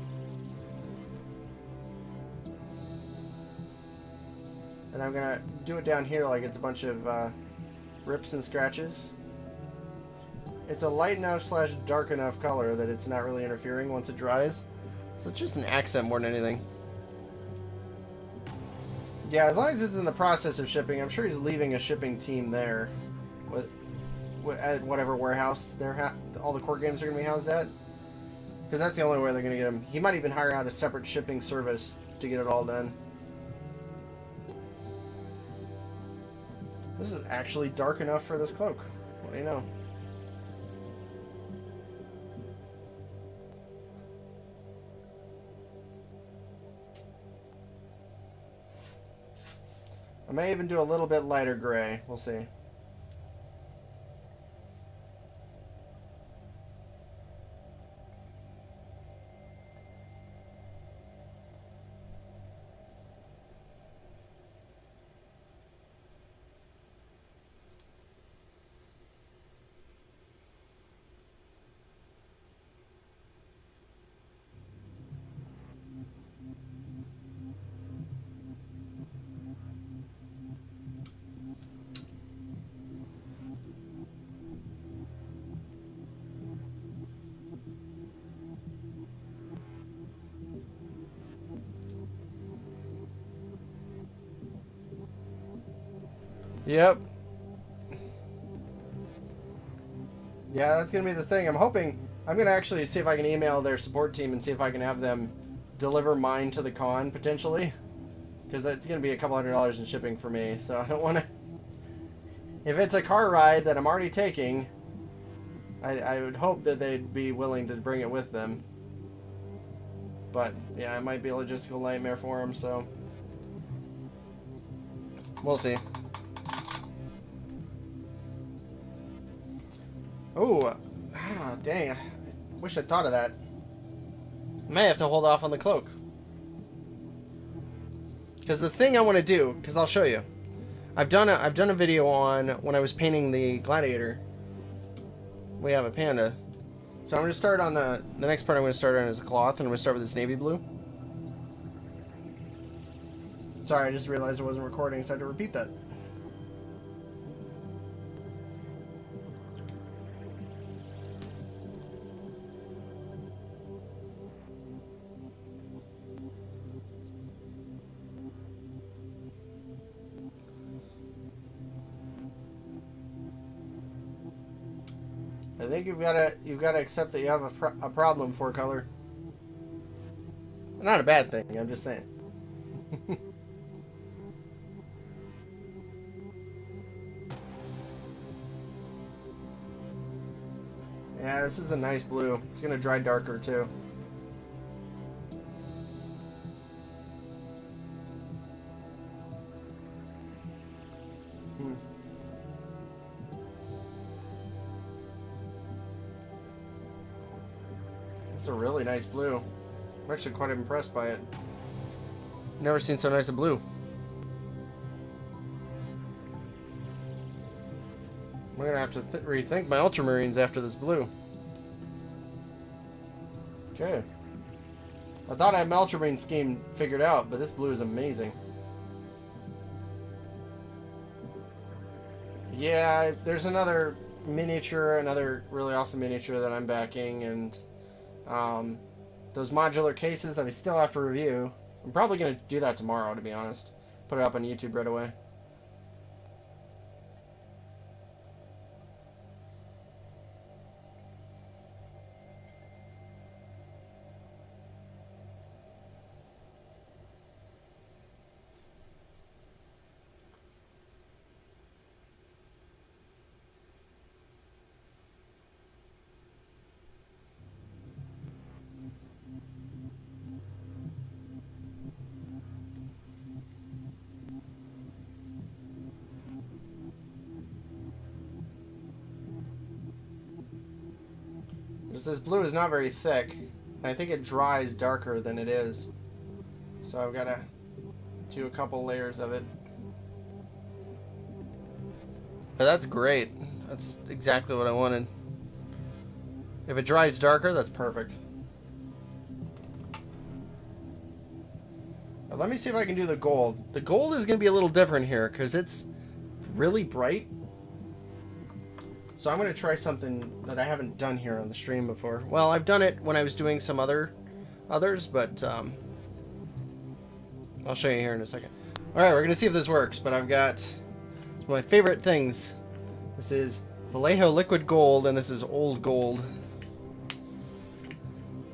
And I'm gonna do it down here like it's a bunch of rips and scratches. It's a light enough / dark enough color that it's not really interfering once it dries. So it's just an accent more than anything. Yeah, as long as it's in the process of shipping, I'm sure he's leaving a shipping team there at whatever warehouse all the core games are going to be housed at. Because that's the only way they're going to get him. He might even hire out a separate shipping service to get it all done. This is actually dark enough for this cloak. What do you know? I may even do a little bit lighter gray. We'll see. Yep. Yeah, that's going to be the thing. I'm hoping... I'm going to actually see if I can email their support team and see if I can have them deliver mine to the con, potentially. Because that's going to be a couple $100 in shipping for me, so I don't want to... If it's a car ride that I'm already taking, I would hope that they'd be willing to bring it with them. But, yeah, it might be a logistical nightmare for them, so... We'll see. Oh, dang. I wish I'd thought of that. I may have to hold off on the cloak. Because the thing I want to do, because I'll show you. I've done a video on when I was painting the gladiator. We have a panda. So I'm going to start on the next part I'm going to start on is the cloth, and I'm going to start with this navy blue. Sorry, I just realized I wasn't recording, so I had to repeat that. I think you've got to accept that you have a problem for color. Not a bad thing. I'm just saying. Yeah, this is a nice blue. It's gonna dry darker too. It's a really nice blue. I'm actually quite impressed by it. Never seen so nice a blue. I'm gonna have to rethink my ultramarines after this blue. Okay. I thought I had my ultramarine scheme figured out, but this blue is amazing. Yeah, there's another miniature, another really awesome miniature that I'm backing, and those modular cases that I still have to review. I'm probably going to do that tomorrow, to be honest. Put it up on YouTube right away. This blue is not very thick, and I think it dries darker than it is. So I've got to do a couple layers of it. But that's great. That's exactly what I wanted. If it dries darker, that's perfect. But let me see if I can do the gold. The gold is going to be a little different here because it's really bright. So I'm going to try something that I haven't done here on the stream before. Well, I've done it when I was doing some others, but I'll show you here in a second. Alright, we're going to see if this works, but I've got one of my favorite things. This is Vallejo Liquid Gold, and this is Old Gold.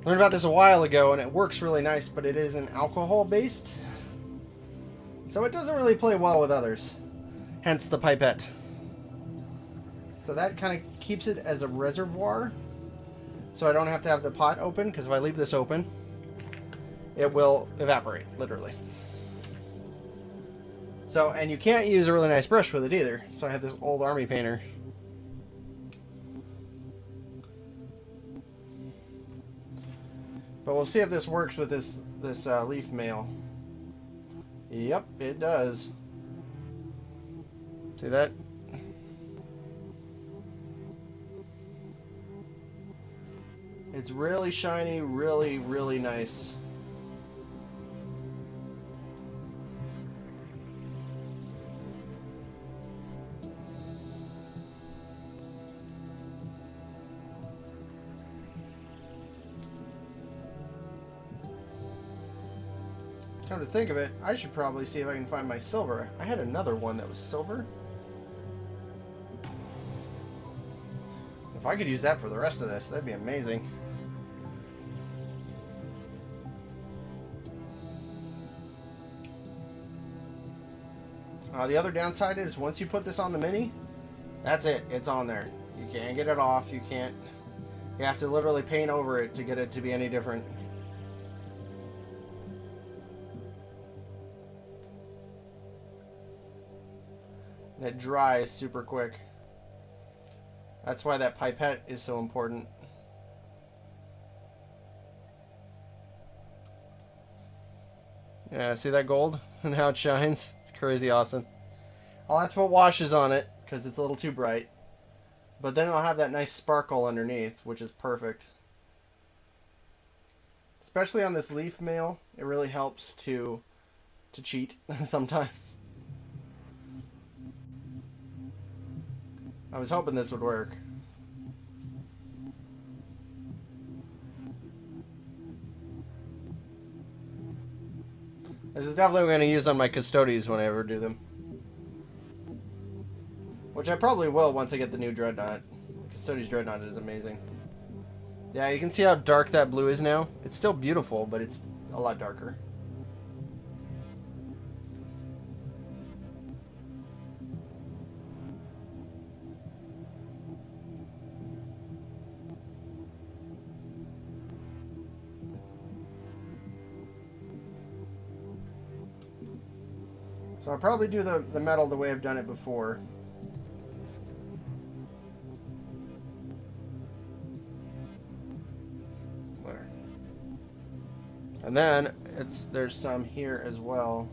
Learned about this a while ago, and it works really nice, but it is an alcohol-based, so it doesn't really play well with others. Hence the pipette. So that kind of keeps it as a reservoir, so I don't have to have the pot open, because if I leave this open, it will evaporate, literally. So, and you can't use a really nice brush with it either, so I have this old army painter. But we'll see if this works with this leaf mail. Yep, it does. See that? It's really shiny, really, really nice. Come to think of it, I should probably see if I can find my silver. I had another one that was silver. If I could use that for the rest of this, that'd be amazing. The other downside is once you put this on the Mini, that's it. It's on there. You can't get it off. You can't. You have to literally paint over it to get it to be any different. And it dries super quick. That's why that pipette is so important. Yeah, see that gold and how it shines? It's crazy awesome. I'll have to put washes on it because it's a little too bright. But then it'll have that nice sparkle underneath, which is perfect. Especially on this leaf mail, it really helps to cheat sometimes. I was hoping this would work. This is definitely what I'm going to use on my custodies when I ever do them. Which I probably will once I get the new Dreadnought. Custodies Dreadnought is amazing. Yeah, you can see how dark that blue is now. It's still beautiful, but it's a lot darker. So I'll probably do the metal the way I've done it before. There. And then there's some here as well.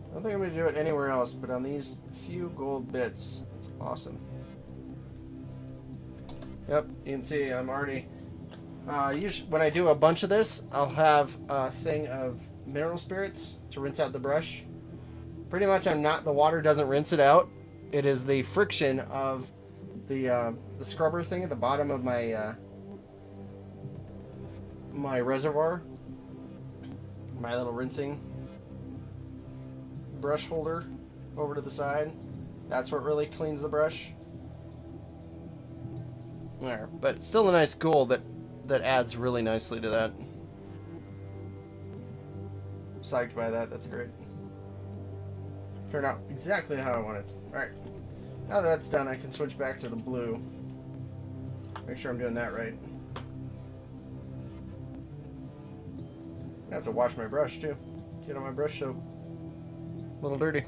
I don't think I'm going to do it anywhere else, but on these few gold bits, it's awesome. Yep, you can see I'm already... usually when I do a bunch of this, I'll have a thing of mineral spirits to rinse out the brush. Pretty much the water doesn't rinse it out. It is the friction of the scrubber thing at the bottom of my my reservoir. My little rinsing brush holder over to the side. That's what really cleans the brush. There, but still a nice gold that adds really nicely to that. Psyched by that. That's great. Turned out exactly how I wanted. Alright. Now that that's done, I can switch back to the blue. Make sure I'm doing that right. I have to wash my brush too. Get on my brush soap. A little dirty.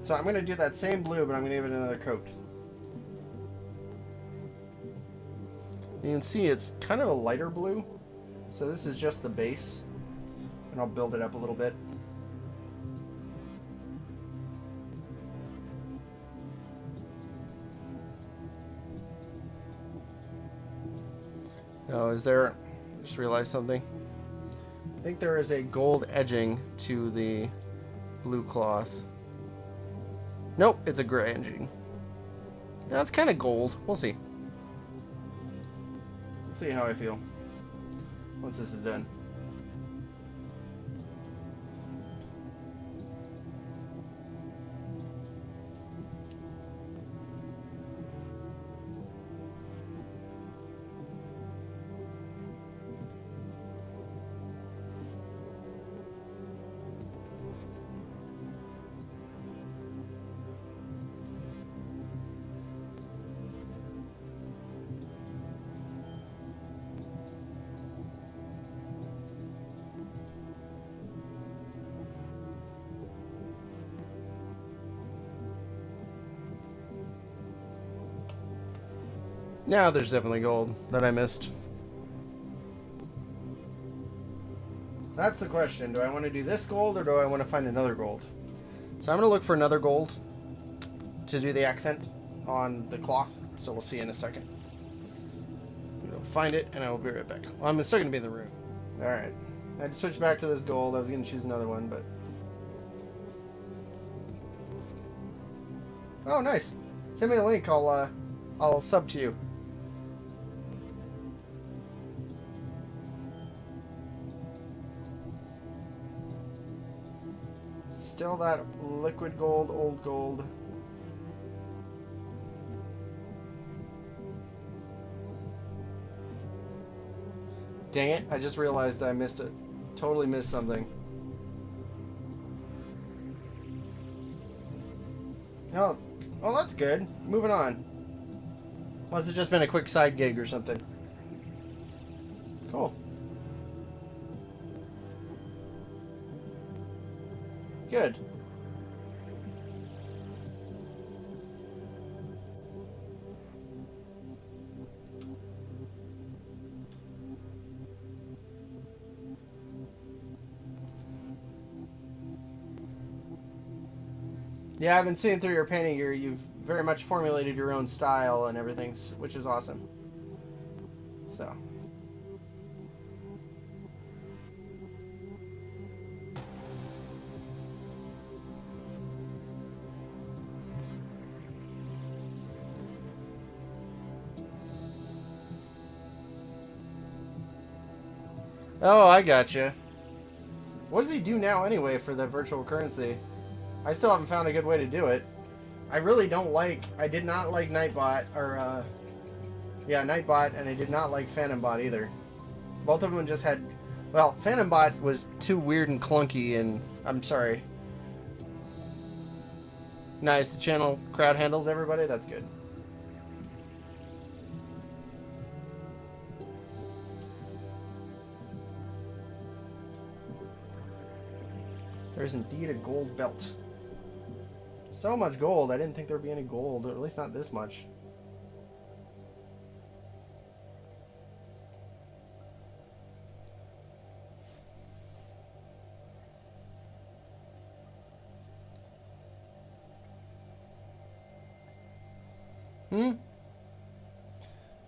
So I'm going to do that same blue, but I'm going to give it another coat. You can see it's kind of a lighter blue. So this is just the base. And I'll build it up a little bit. Oh, is there... I just realized something. I think there is a gold edging to the blue cloth. Nope, it's a gray edging. Now it's kind of gold. We'll see. We'll see how I feel once this is done. Now there's definitely gold that I missed. That's the question. Do I want to do this gold or do I want to find another gold? So I'm going to look for another gold to do the accent on the cloth. So we'll see in a second. We'll find it and I will be right back. Well, I'm still going to be in the room. Alright. I had to switch back to this gold. I was going to choose another one, but... Oh, nice. Send me a link. I'll sub to you. Still that liquid gold, old gold. Dang it, I just realized that I missed it. Totally missed something. Oh, that's good. Moving on. Must have just been a quick side gig or something. Cool. Good. Yeah, I've been seeing through your painting. You've very much formulated your own style and everything, which is awesome. So. Oh, I gotcha. What does he do now anyway for the virtual currency? I still haven't found a good way to do it. I really don't like... I did not like Nightbot, or, yeah, Nightbot, and I did not like PhantomBot either. Both of them just had... Well, PhantomBot was too weird and clunky, and... I'm sorry. Nice, the channel crowd handles everybody? That's good. There's indeed a gold belt. So much gold. I didn't think there would be any gold, or at least not this much.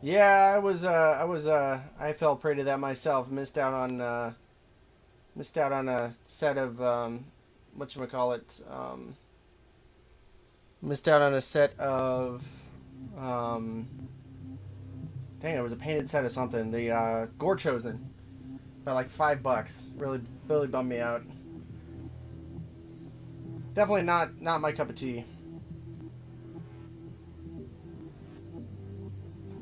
Yeah, I fell prey to that myself. Missed out on a set of, whatchamacallit, missed out on a set of, dang, it was a painted set of something. The, Gore Chosen. By like $5. Really bummed me out. Definitely not my cup of tea.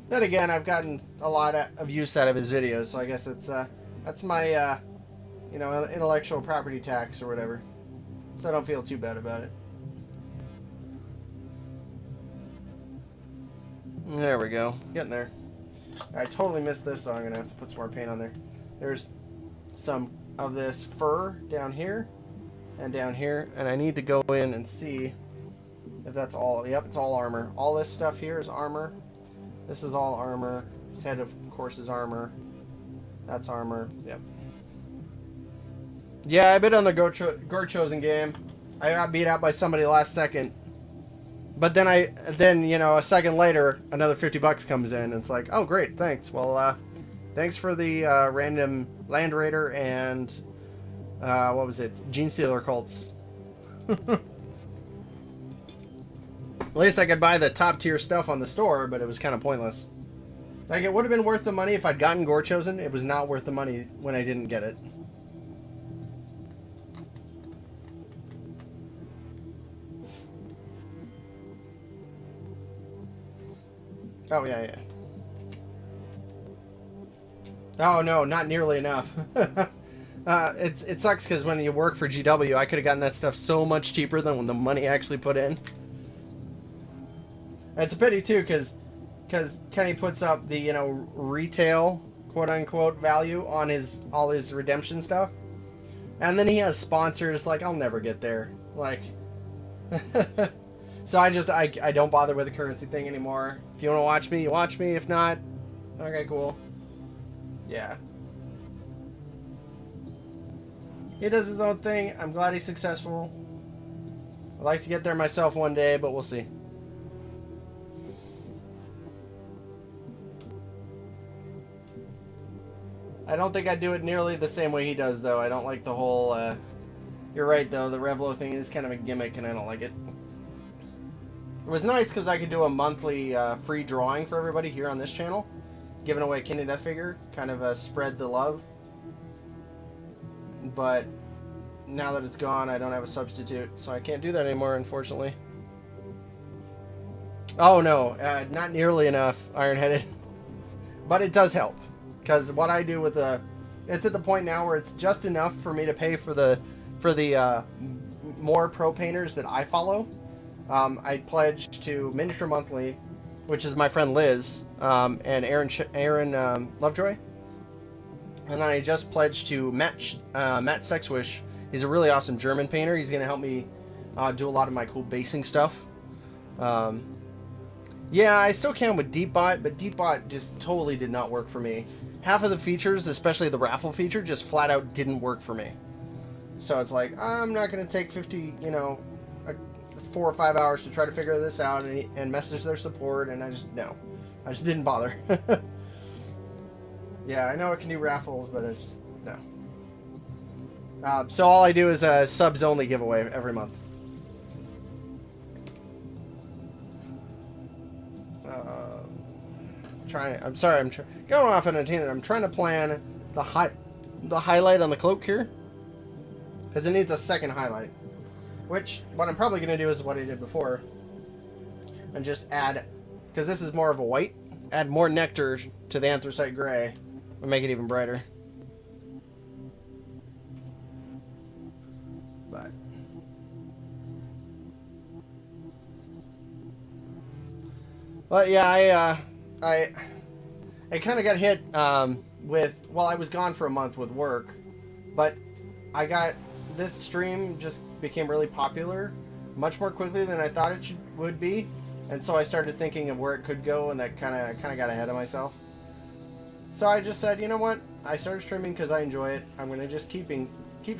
But again, I've gotten a lot of use out of his videos, so I guess that's my, you know, intellectual property tax or whatever. So I don't feel too bad about it. There we go. Getting there. I totally missed this, so I'm going to have to put some more paint on there. There's some of this fur down here and down here, and I need to go in and see if that's all. Yep, it's all armor. All this stuff here is armor. This is all armor. This head, of course, is armor. That's armor. Yep. Yeah, I bid on the Gore Chosen game. I got beat out by somebody last second. But then you know, a second later, another $50 comes in, and it's like, oh great, thanks. Well, thanks for the random Land Raider and what was it? Gene Stealer cults. At least I could buy the top tier stuff on the store, but it was kind of pointless. Like, it would have been worth the money if I'd gotten Gore Chosen. It was not worth the money when I didn't get it. Oh, yeah. Oh, no, not nearly enough. It sucks because when you work for GW, I could have gotten that stuff so much cheaper than when the money actually put in. It's a pity, too, because Kenny puts up the, you know, retail, quote-unquote, value on all his redemption stuff. And then he has sponsors, like, I'll never get there. Like... So I don't bother with the currency thing anymore. If you want to watch me, you watch me. If not, okay, cool. Yeah. He does his own thing. I'm glad he's successful. I'd like to get there myself one day, but we'll see. I don't think I'd do it nearly the same way he does, though. I don't like the whole, You're right, though. The Revlo thing is kind of a gimmick, and I don't like it. It was nice because I could do a monthly free drawing for everybody here on this channel. Giving away a King of Death figure. Kind of spread the love. But now that it's gone, I don't have a substitute. So I can't do that anymore, unfortunately. Oh, no. Not nearly enough, Ironheaded. But it does help. Because what I do with the... It's at the point now where it's just enough for me to pay for the more pro painters that I follow. I pledged to Miniature Monthly, which is my friend Liz, and Aaron Lovejoy. And then I just pledged to Matt Sexwish. He's a really awesome German painter. He's going to help me do a lot of my cool basing stuff. Yeah, I still can with Deepbot, but Deepbot just totally did not work for me. Half of the features, especially the raffle feature, just flat out didn't work for me. So it's like, I'm not going to take 4 or 5 hours to try to figure this out and message their support, and I just didn't bother. Yeah, I know it can do raffles, but it's just, no. So all I do is a subs only giveaway every month. I'm sorry, I'm going off on a tangent. I'm trying to plan the highlight on the cloak here, because it needs a second highlight. Which, what I'm probably going to do is what I did before, and just add, because this is more of a white, add more nectar to the anthracite gray, and make it even brighter. But yeah, I kind of got hit with, well, I was gone for a month with work, but this stream just became really popular much more quickly than I thought it would be, and so I started thinking of where it could go, and that kind of got ahead of myself. So I just said, you know what? I started streaming because I enjoy it. I'm going to just keep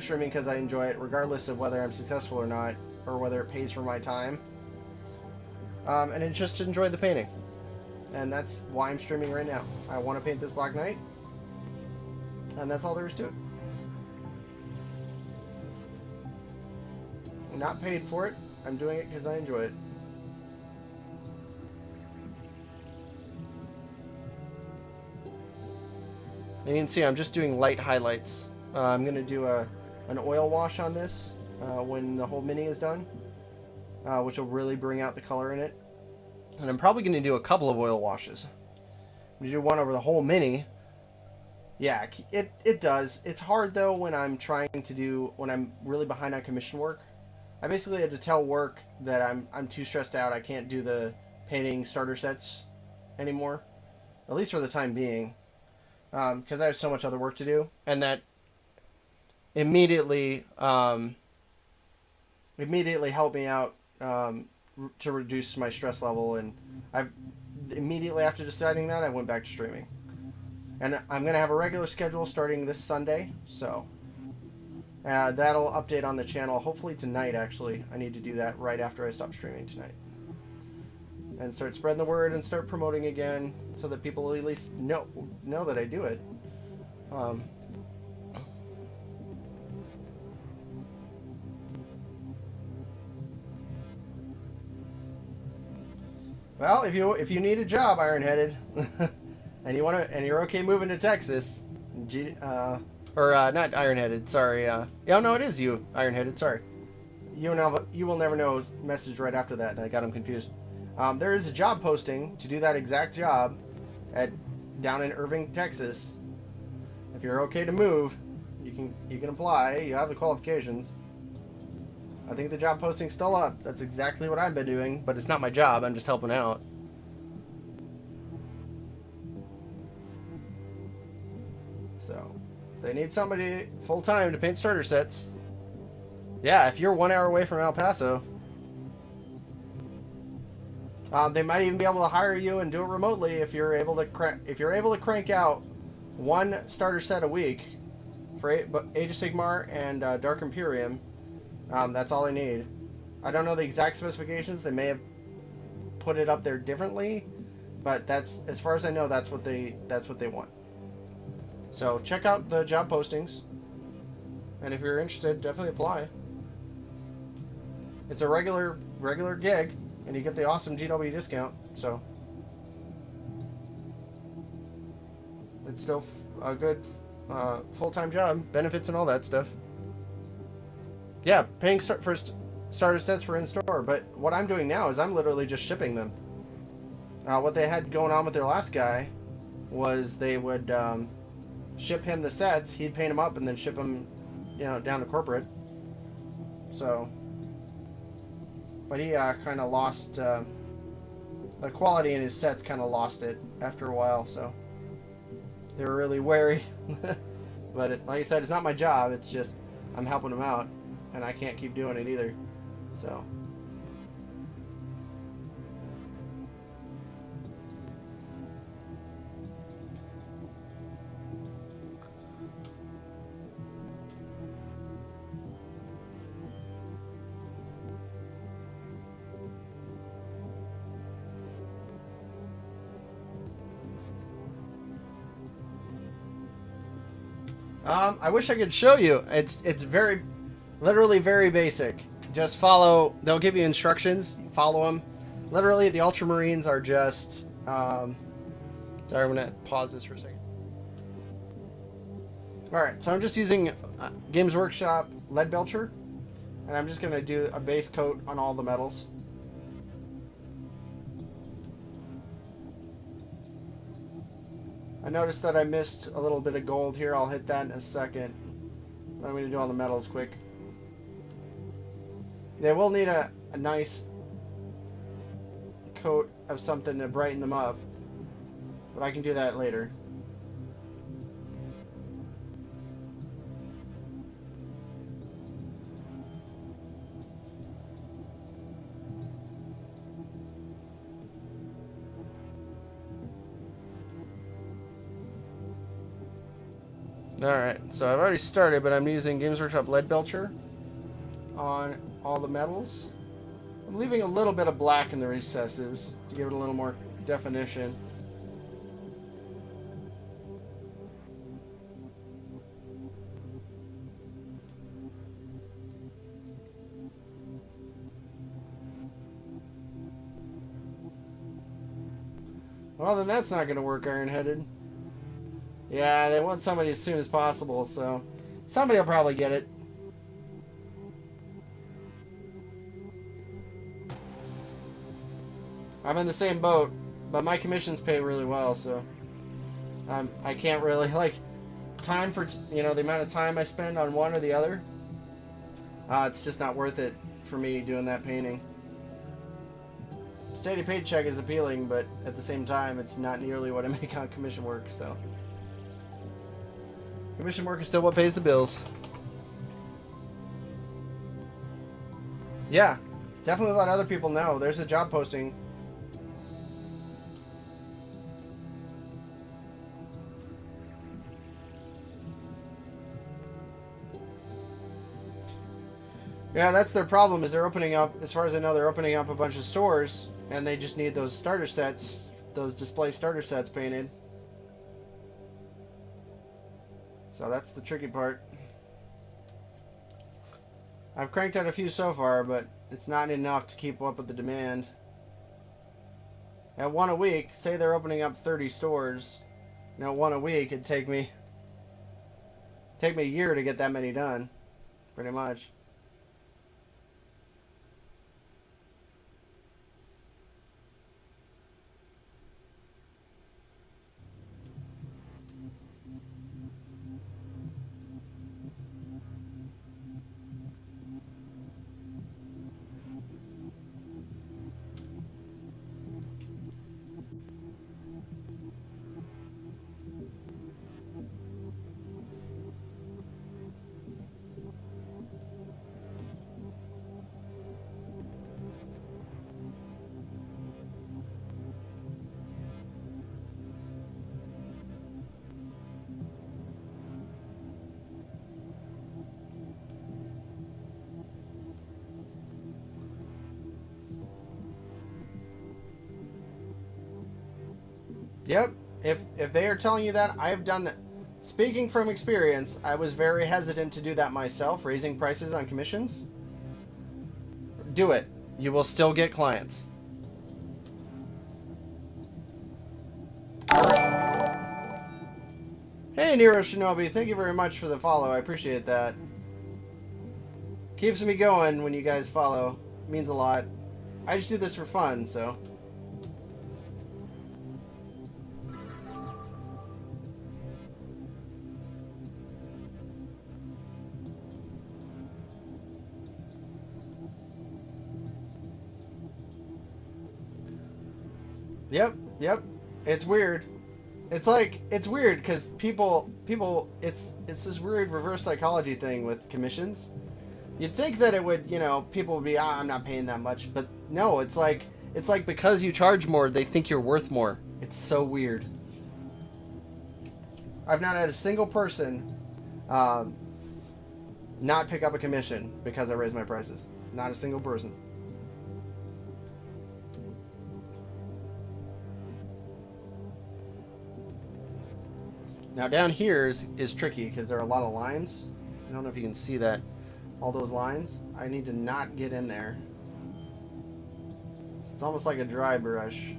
streaming because I enjoy it, regardless of whether I'm successful or not, or whether it pays for my time. And it's just to enjoy the painting. And that's why I'm streaming right now. I want to paint this Black Knight. And that's all there is to it. I'm not paid for it. I'm doing it because I enjoy it. And you can see I'm just doing light highlights. I'm going to do an oil wash on this when the whole mini is done. Which will really bring out the color in it. And I'm probably going to do a couple of oil washes. I'm going to do one over the whole mini. Yeah, it does. It's hard, though, when I'm really behind on commission work. I basically had to tell work that I'm too stressed out. I can't do the painting starter sets anymore. At least for the time being. Because I have so much other work to do. And that immediately helped me out to reduce my stress level, and immediately after deciding that, I went back to streaming. And I'm going to have a regular schedule starting this Sunday, so that'll update on the channel hopefully tonight. Actually, I need to do that right after I stop streaming tonight, and start spreading the word and start promoting again, so that people at least know that I do it. Well, if you need a job, Ironheaded, and you're okay moving to Texas, not Ironheaded, sorry. Yeah, no, it is you, Ironheaded, sorry. You will never know message right after that, and I got him confused. There is a job posting to do that exact job down in Irving, Texas. If you're okay to move, you can apply. You have the qualifications. I think the job posting's still up. That's exactly what I've been doing, but it's not my job. I'm just helping out. So, they need somebody full-time to paint starter sets. Yeah, if you're 1 hour away from El Paso, They might even be able to hire you and do it remotely if you're able to crank out one starter set a week for Age of Sigmar and Dark Imperium. That's all I need. I don't know the exact specifications. They may have put it up there differently, but that's, as far as I know, that's what they want. So check out the job postings, and if you're interested, definitely apply. It's a regular gig, and you get the awesome GW discount. So it's still a good full-time job, benefits and all that stuff. Yeah, paying for starter sets for in-store, but what I'm doing now is I'm literally just shipping them. What they had going on with their last guy was they would ship him the sets, he'd paint them up, and then ship them, down to corporate. So, but he kind of lost the quality in his sets. Kind of lost it after a while, so they were really wary. But like I said, it's not my job. It's just I'm helping them out, and I can't keep doing it either. So. I wish I could show you. It's very, literally very basic. Just follow. They'll give you instructions. Follow them. Literally, the Ultramarines are just. Sorry, I'm gonna pause this for a second. All right, so I'm just using Games Workshop Lead Belcher, and I'm just gonna do a base coat on all the metals. I noticed that I missed a little bit of gold here. I'll hit that in a second. I'm going to do all the metals quick. They will need a nice coat of something to brighten them up, but I can do that later. Alright, so I've already started, but I'm using Games Workshop Lead Belcher on all the metals. I'm leaving a little bit of black in the recesses to give it a little more definition. Well, then that's not going to work, Iron-Headed. Yeah, they want somebody as soon as possible, so somebody will probably get it. I'm in the same boat, but my commissions pay really well, so I can't really, like, time for, the amount of time I spend on one or the other, it's just not worth it for me doing that painting. Steady paycheck is appealing, but at the same time, it's not nearly what I make on commission work, so. Commission work is still what pays the bills. Yeah, definitely let other people know. There's a job posting. Yeah, that's their problem, is they're opening up, as far as I know, they're opening up a bunch of stores, and they just need those starter sets, those display starter sets painted. So that's the tricky part. I've cranked out a few so far, but it's not enough to keep up with the demand. At one a week, say they're opening up 30 stores, one a week, it'd take me a year to get that many done, pretty much. Yep. If they are telling you that, I have done that. Speaking from experience, I was very hesitant to do that myself, raising prices on commissions. Do it. You will still get clients. Hey, Nero Shinobi, thank you very much for the follow. I appreciate that. Keeps me going when you guys follow. It means a lot. I just do this for fun, so. Yep. It's weird. It's weird because people, it's this weird reverse psychology thing with commissions. You'd think that it would, people would be, I'm not paying that much, but no, it's like because you charge more, they think you're worth more. It's so weird. I've not had a single person not pick up a commission because I raised my prices. Not a single person. Now down here is tricky because there are a lot of lines. I don't know if you can see that. All those lines. I need to not get in there. It's almost like a dry brush.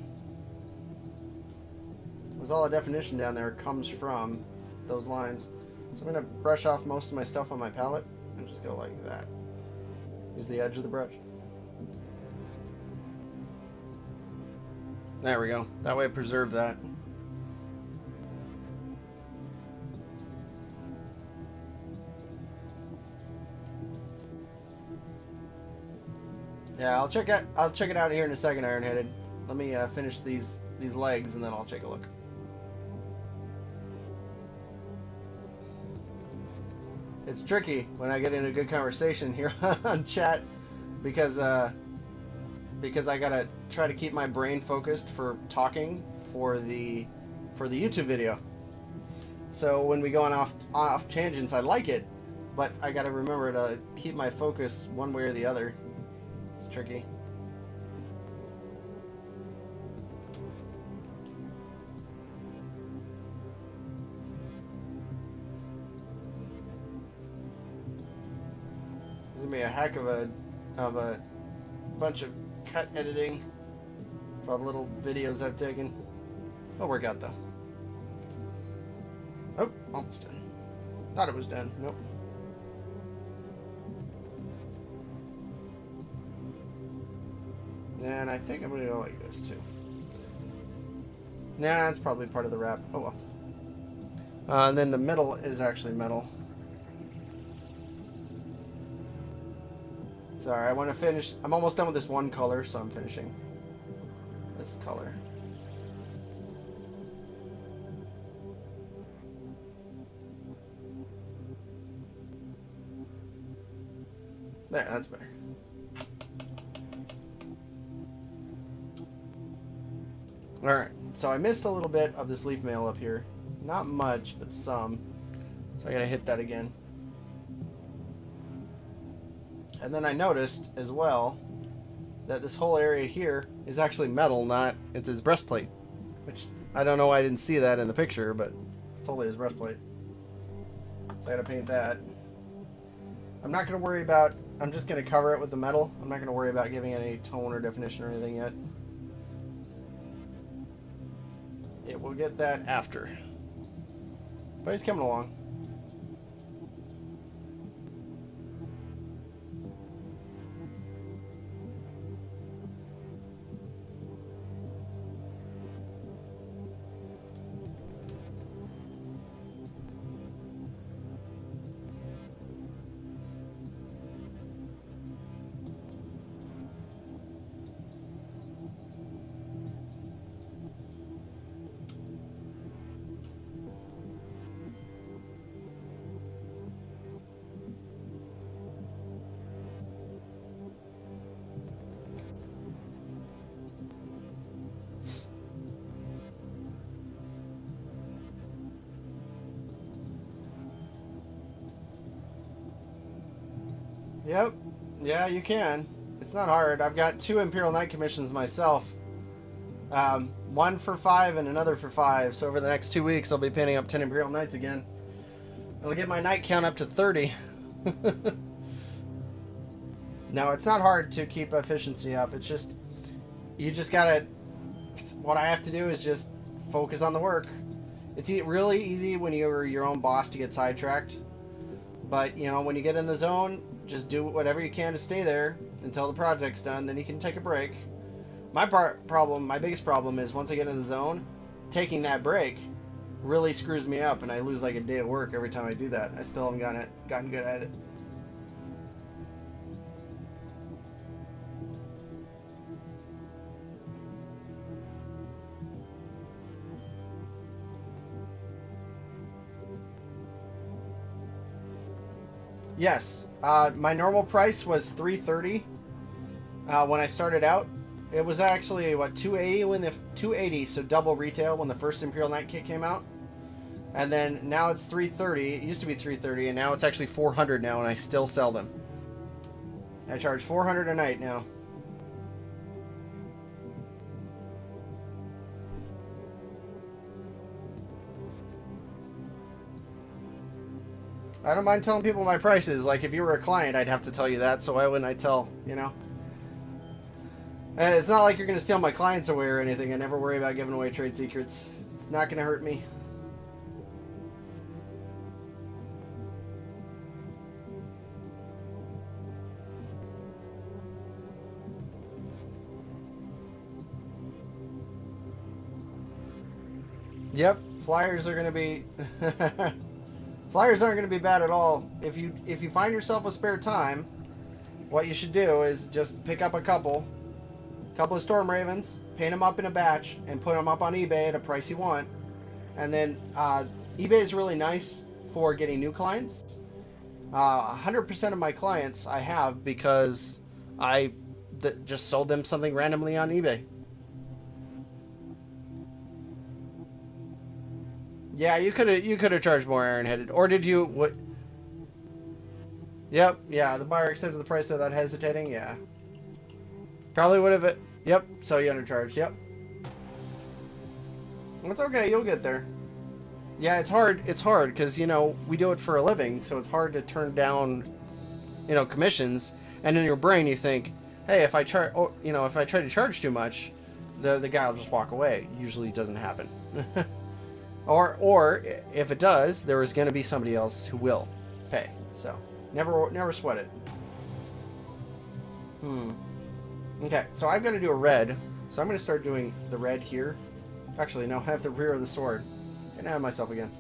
Because all the definition down there comes from those lines. So I'm going to brush off most of my stuff on my palette and just go like that. Use the edge of the brush. There we go. That way I preserve that. Yeah, I'll check it out here in a second, Ironheaded. Let me finish these legs and then I'll take a look. It's tricky when I get in a good conversation here on chat because I gotta try to keep my brain focused for talking for the YouTube video. So when we go on off tangents, I like it, but I gotta remember to keep my focus one way or the other. It's tricky. This is gonna be a heck of a bunch of cut editing for all the little videos I've taken. It'll work out though. Oh, almost done. Thought it was done. Nope. And I think I'm going to go like this too. Nah, it's probably part of the wrap. Oh well. And then the middle is actually metal. Sorry, I want to finish. I'm almost done with this one color, so I'm finishing this color. There, that's better. Alright, so I missed a little bit of this leaf mail up here. Not much, but some. So I gotta hit that again. And then I noticed as well that this whole area here is actually metal, not it's his breastplate. Which I don't know why I didn't see that in the picture, but it's totally his breastplate. So I gotta paint that. I'm not gonna worry about, I'm just gonna cover it with the metal. I'm not gonna worry about giving it any tone or definition or anything yet. It will get that after. But he's coming along. Yep. Yeah, you can. It's not hard. I've got 2 Imperial Knight commissions myself. One for 5 and another for 5. So over the next 2 weeks, I'll be painting up 10 Imperial Knights again. It'll get my knight count up to 30. Now, it's not hard to keep efficiency up. It's just, you just gotta, what I have to do is just focus on the work. It's really easy when you're your own boss to get sidetracked. But, you know, when you get in the zone, just do whatever you can to stay there until the project's done. Then you can take a break. My biggest problem is once I get in the zone, taking that break really screws me up, and I lose like a day of work every time I do that. I still haven't gotten good at it. Yes, my normal price was $330 when I started out. It was actually what, $280 so double retail when the first Imperial Knight kit came out, and then now it's $330. It used to be $330, and now it's actually $400 now, and I still sell them. I charge $400 a night now. I don't mind telling people my prices. Like, if you were a client, I'd have to tell you that, so why wouldn't I tell, you know? It's not like you're going to steal my clients away or anything. I never worry about giving away trade secrets. It's not going to hurt me. Yep, flyers are going to be... Flyers aren't going to be bad at all. If you find yourself a spare time, what you should do is just pick up a couple of Storm Ravens, paint them up in a batch, and put them up on eBay at a price you want. And then eBay is really nice for getting new clients. 100% of my clients I have because I just sold them something randomly on eBay. Yeah, you could have charged more, Iron-Headed. Or did you? What? Yep. Yeah, the buyer accepted the price without hesitating. Yeah. Probably would have. Yep. So you undercharged. Yep. It's okay. You'll get there. Yeah, it's hard. It's hard because, you know, we do it for a living, so it's hard to turn down, you know, commissions. And in your brain, you think, hey, if I try to charge too much, the guy will just walk away. Usually, it doesn't happen. Or if it does, there is going to be somebody else who will pay. So never sweat it. Okay, so I've got to do a red. So I'm going to start doing the red here. Actually, no, I have the rear of the sword. Can I have myself again?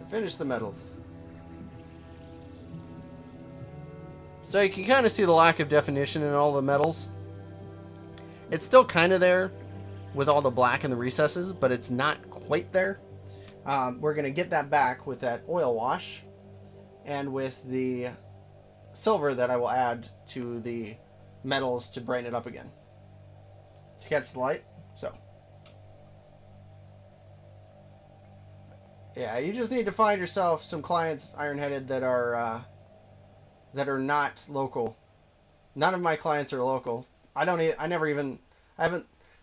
Finish the metals. So you can kind of see the lack of definition in all the metals. It's still kind of there with all the black in the recesses, but it's not quite there. We're going to get that back with that oil wash and with the silver that I will add to the metals to brighten it up again. To catch the light. So. Yeah, you just need to find yourself some clients, Iron-Headed, that are not local. None of my clients are local.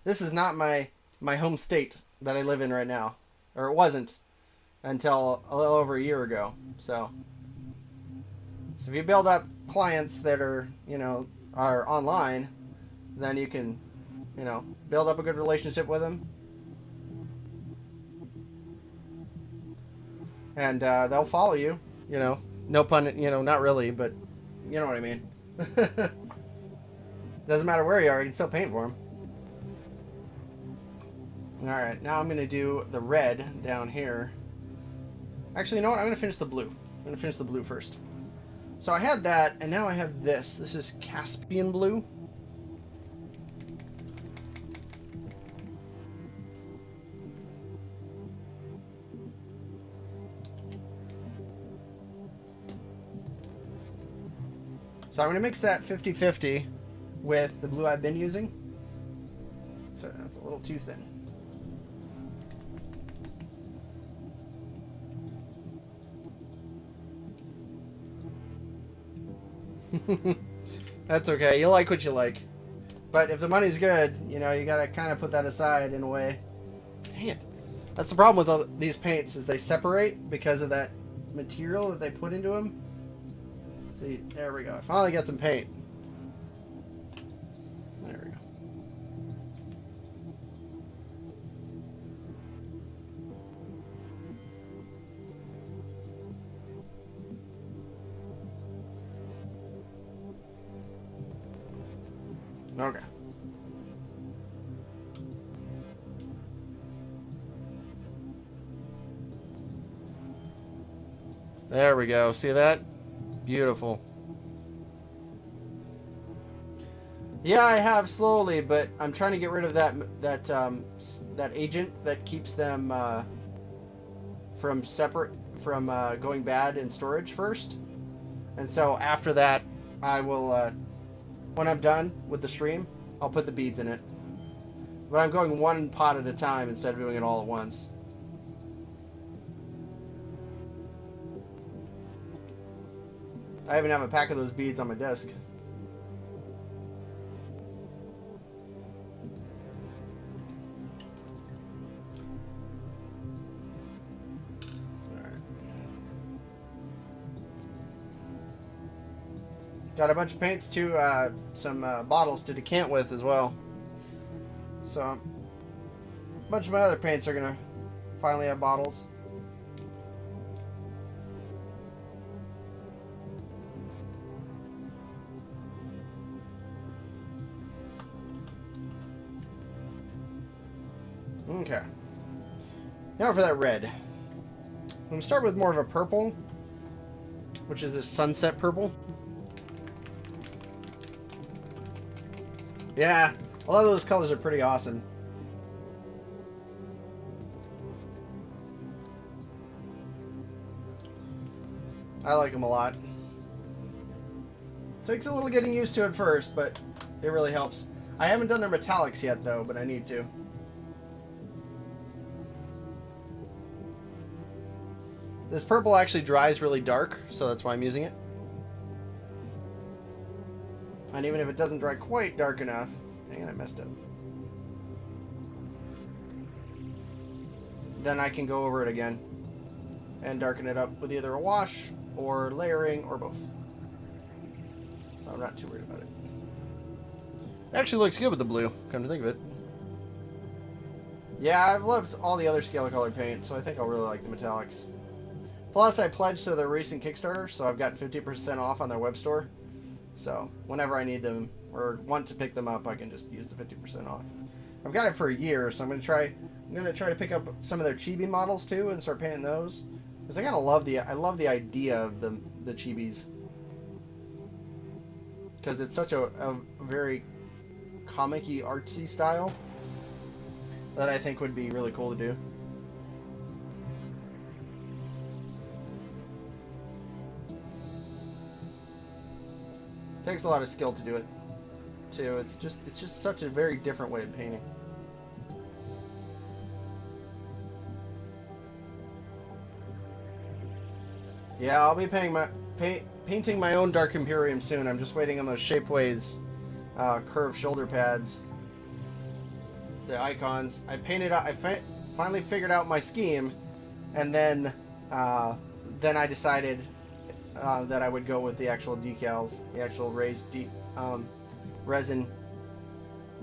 This is not my home state that I live in right now. Or it wasn't until a little over a year ago. So if you build up clients that are, you know, are online, then you can, you know, build up a good relationship with them. And they'll follow you, you know. No pun, you know, not really, but you know what I mean. Doesn't matter where you are, you can still paint for them. Alright, now I'm going to do the red down here. Actually, you know what? I'm going to finish the blue. I'm going to finish the blue first. So I had that, and now I have this. This is Caspian blue. So I'm going to mix that 50-50 with the blue I've been using. So that's a little too thin. That's okay. You like what you like. But if the money's good, you know, you gotta kind of put that aside in a way. Dang it. That's the problem with all these paints, is they separate because of that material that they put into them. See, there we go. I finally got some paint. There we go. Okay. There we go. See that? Beautiful. Yeah, I have slowly, but I'm trying to get rid of that agent that keeps them from going bad in storage first. And so after that, I will when I'm done with the stream, I'll put the beads in it. But I'm going one pot at a time instead of doing it all at once. I even have a pack of those beads on my desk. Got a bunch of paints to some bottles to decant with as well. So a bunch of my other paints are gonna finally have bottles. Okay. Now for that red. I'm gonna start with more of a purple, which is this sunset purple. Yeah, a lot of those colors are pretty awesome. I like them a lot. Takes a little getting used to at first, but it really helps. I haven't done their metallics yet, though, but I need to. This purple actually dries really dark, so that's why I'm using it. And even if it doesn't dry quite dark enough... Dang it, I messed up. Then I can go over it again and darken it up with either a wash or layering or both. So I'm not too worried about it. It actually looks good with the blue, come to think of it. Yeah, I've loved all the other scale color paint, so I think I'll really like the metallics. Plus, I pledged to their recent Kickstarter, so I've got 50% off on their web store. So, whenever I need them, or want to pick them up, I can just use the 50% off. I've got it for a year, so I'm gonna try to pick up some of their chibi models too, and start painting those. Because I love the idea of the chibis. Because it's such a very comic-y, artsy style that I think would be really cool to do. Takes a lot of skill to do it, too. It's just such a very different way of painting. Yeah, I'll be painting my own Dark Imperium soon. I'm just waiting on those Shapeways curved shoulder pads, the icons. I painted out. I finally figured out my scheme, and then I decided that I would go with the actual decals, the actual raised resin,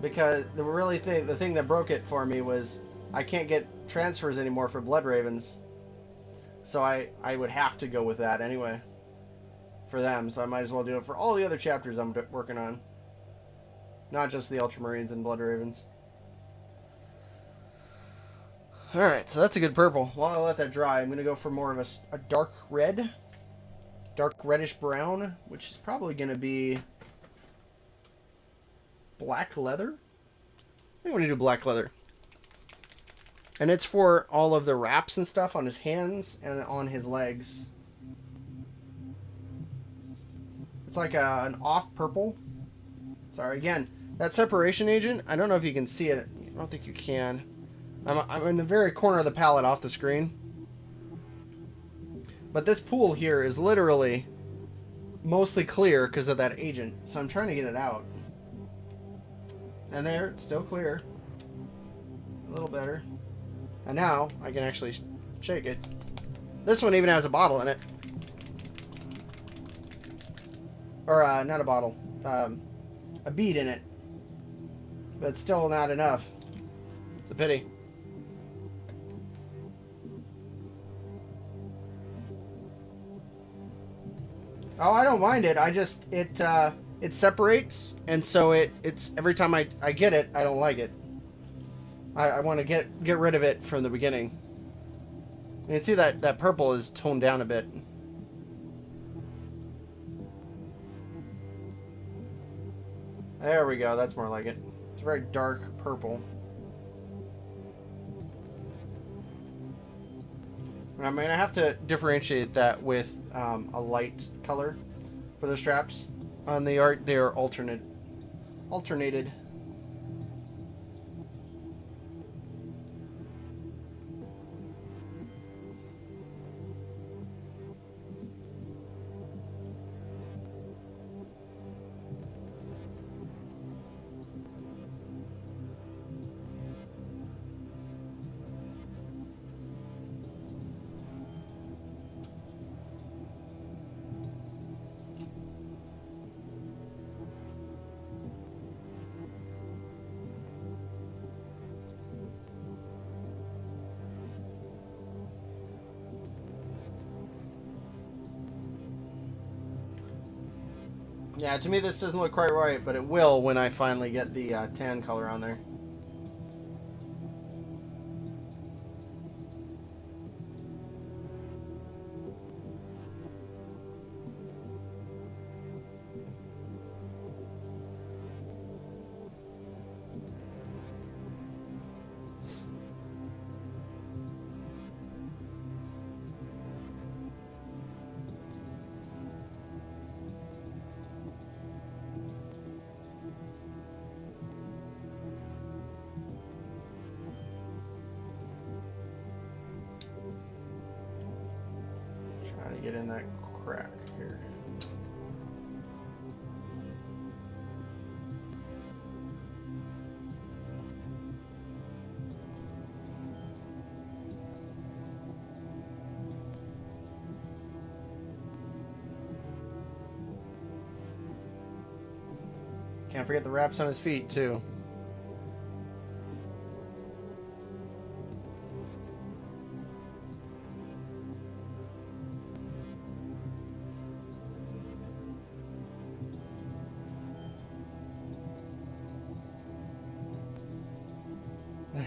because the thing that broke it for me was I can't get transfers anymore for Blood Ravens, so I would have to go with that anyway for them. So I might as well do it for all the other chapters I'm working on, not just the Ultramarines and Blood Ravens. All right, so that's a good purple. While I let that dry, I'm gonna go for more of a dark red. Dark reddish brown, which is probably going to be black leather. I think we're going to do black leather. And it's for all of the wraps and stuff on his hands and on his legs. It's like an off purple. Sorry, again, that separation agent, I don't know if you can see it. I don't think you can. I'm in the very corner of the palette off the screen. But this pool here is literally mostly clear because of that agent. So I'm trying to get it out. And there, it's still clear. A little better. And now, I can actually shake it. This one even has a bottle in it. Or, not a bottle. A bead in it. But it's still not enough. It's a pity. Oh, I don't mind it. I just, it separates, and so it's every time I get it, I don't like it. I want to get rid of it from the beginning. You can see that purple is toned down a bit. There we go. That's more like it. It's a very dark purple. And I'm going to have to differentiate that with a light color for the straps. On the art, they are alternated. Yeah, to me this doesn't look quite right, but it will when I finally get the tan color on there. Trying to get in that crack here. Can't forget the wraps on his feet, too.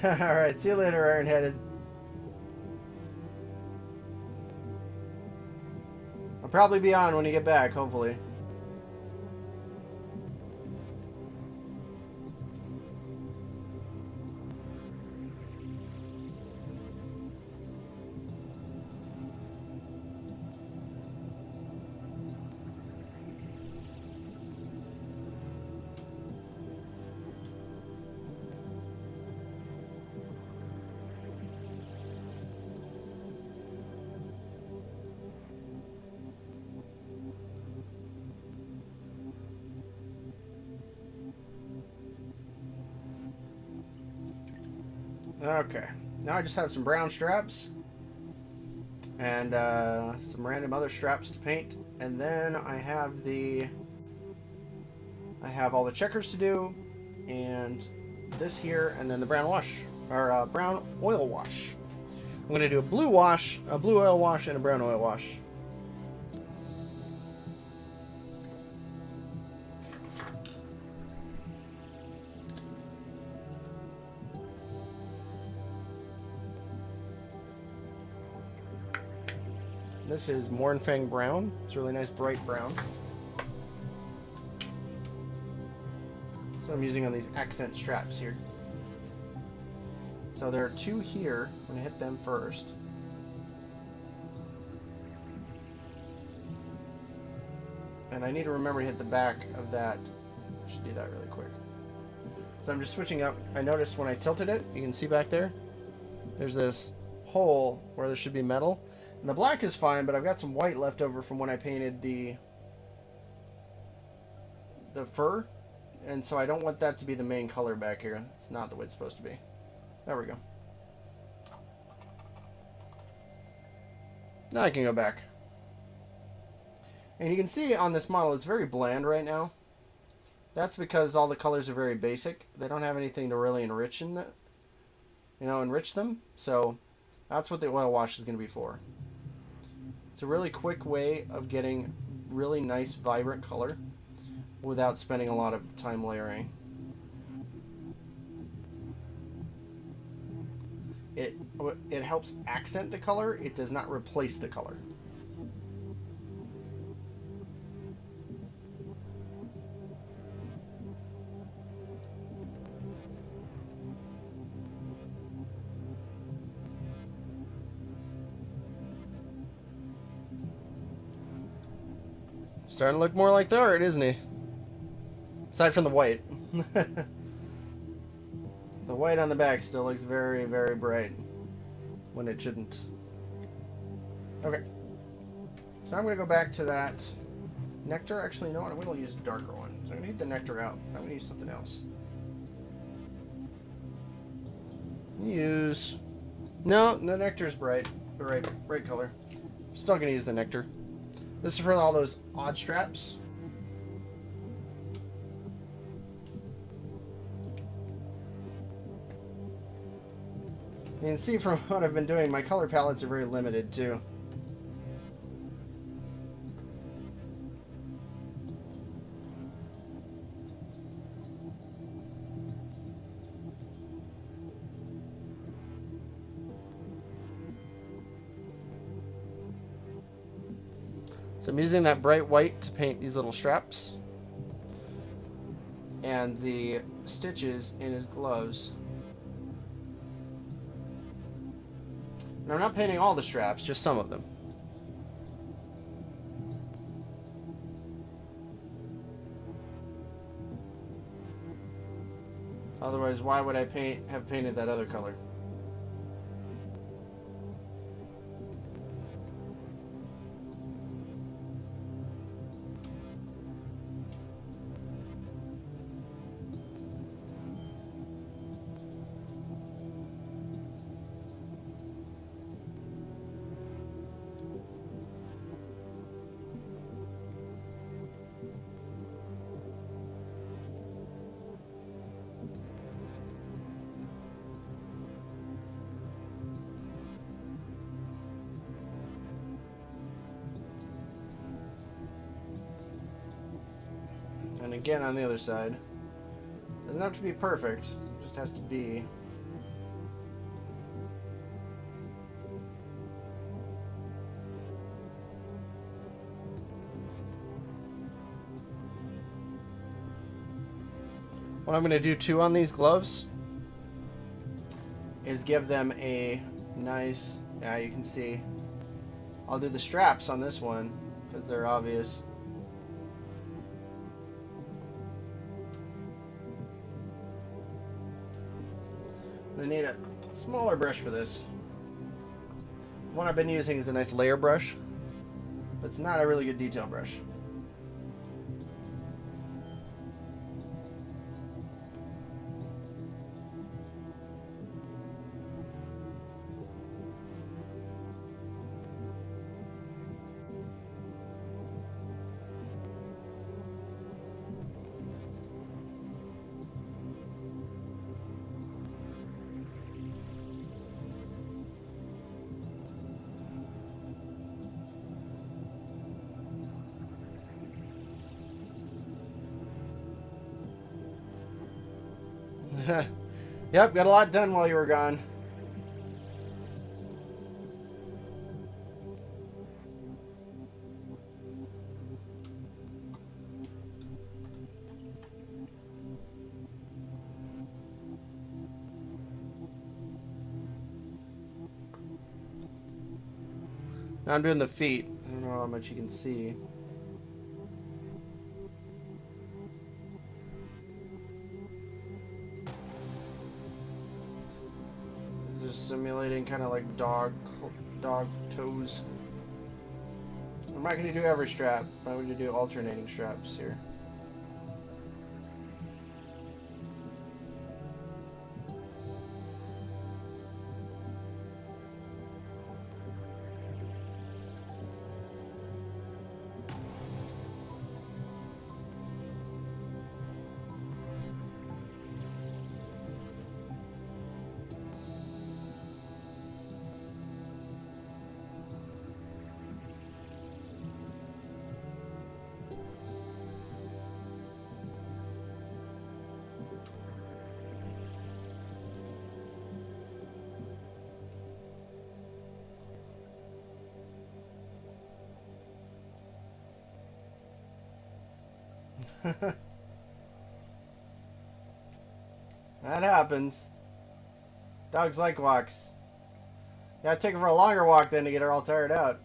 Alright, see you later, Iron-Headed. I'll probably be on when you get back, hopefully. Okay, now I just have some brown straps and some random other straps to paint, and then I have all the checkers to do, and this here, and then the brown wash, or brown oil wash. I'm going to do a blue wash, a blue oil wash, and a brown oil wash. This is Mornfang Brown. It's a really nice bright brown. So I'm using on these accent straps here. So there are two here. I'm going to hit them first. And I need to remember to hit the back of that. I should do that really quick. So I'm just switching up. I noticed when I tilted it, you can see back there, there's this hole where there should be metal. And the black is fine, but I've got some white left over from when I painted the fur. and so I don't want that to be the main color back here. It's not the way it's supposed to be. There we go. Now I can go back. And you can see on this model, it's very bland right now. That's because all the colors are very basic. They don't have anything to really enrich in that, enrich them. So that's what the oil wash is going to be for. It's a really quick way of getting really nice, vibrant color without spending a lot of time layering. It helps accent the color. It does not replace the color. Starting to look more like the art, isn't he? Aside from the white. The white on the back still looks very, very bright when it shouldn't. Okay. So I'm going to go back to that nectar. Actually, you know what? I'm going to use a darker one. So I'm going to need the nectar out. I'm going to use something else. No, the nectar's bright. The right color. I'm still going to use the nectar. This is for all those odd straps. You can see from what I've been doing, my color palettes are very limited too. So I'm using that bright white to paint these little straps and the stitches in his gloves. And I'm not painting all the straps, just some of them. Otherwise, why would I have painted that other color? And again on the other side. Doesn't have to be perfect, it just has to be. What I'm going to do too on these gloves is give them a nice, yeah, you can see. I'll do the straps on this one because they're obvious. I need a smaller brush for this. The one I've been using is a nice layer brush, but it's not a really good detail brush. Yep, got a lot done while you were gone. Now I'm doing the feet. I don't know how much you can see. Just simulating kind of like dog toes. I'm not going to do every strap, but I'm going to do alternating straps here. That happens. Dogs like walks. You gotta take her for a longer walk then to get her all tired out.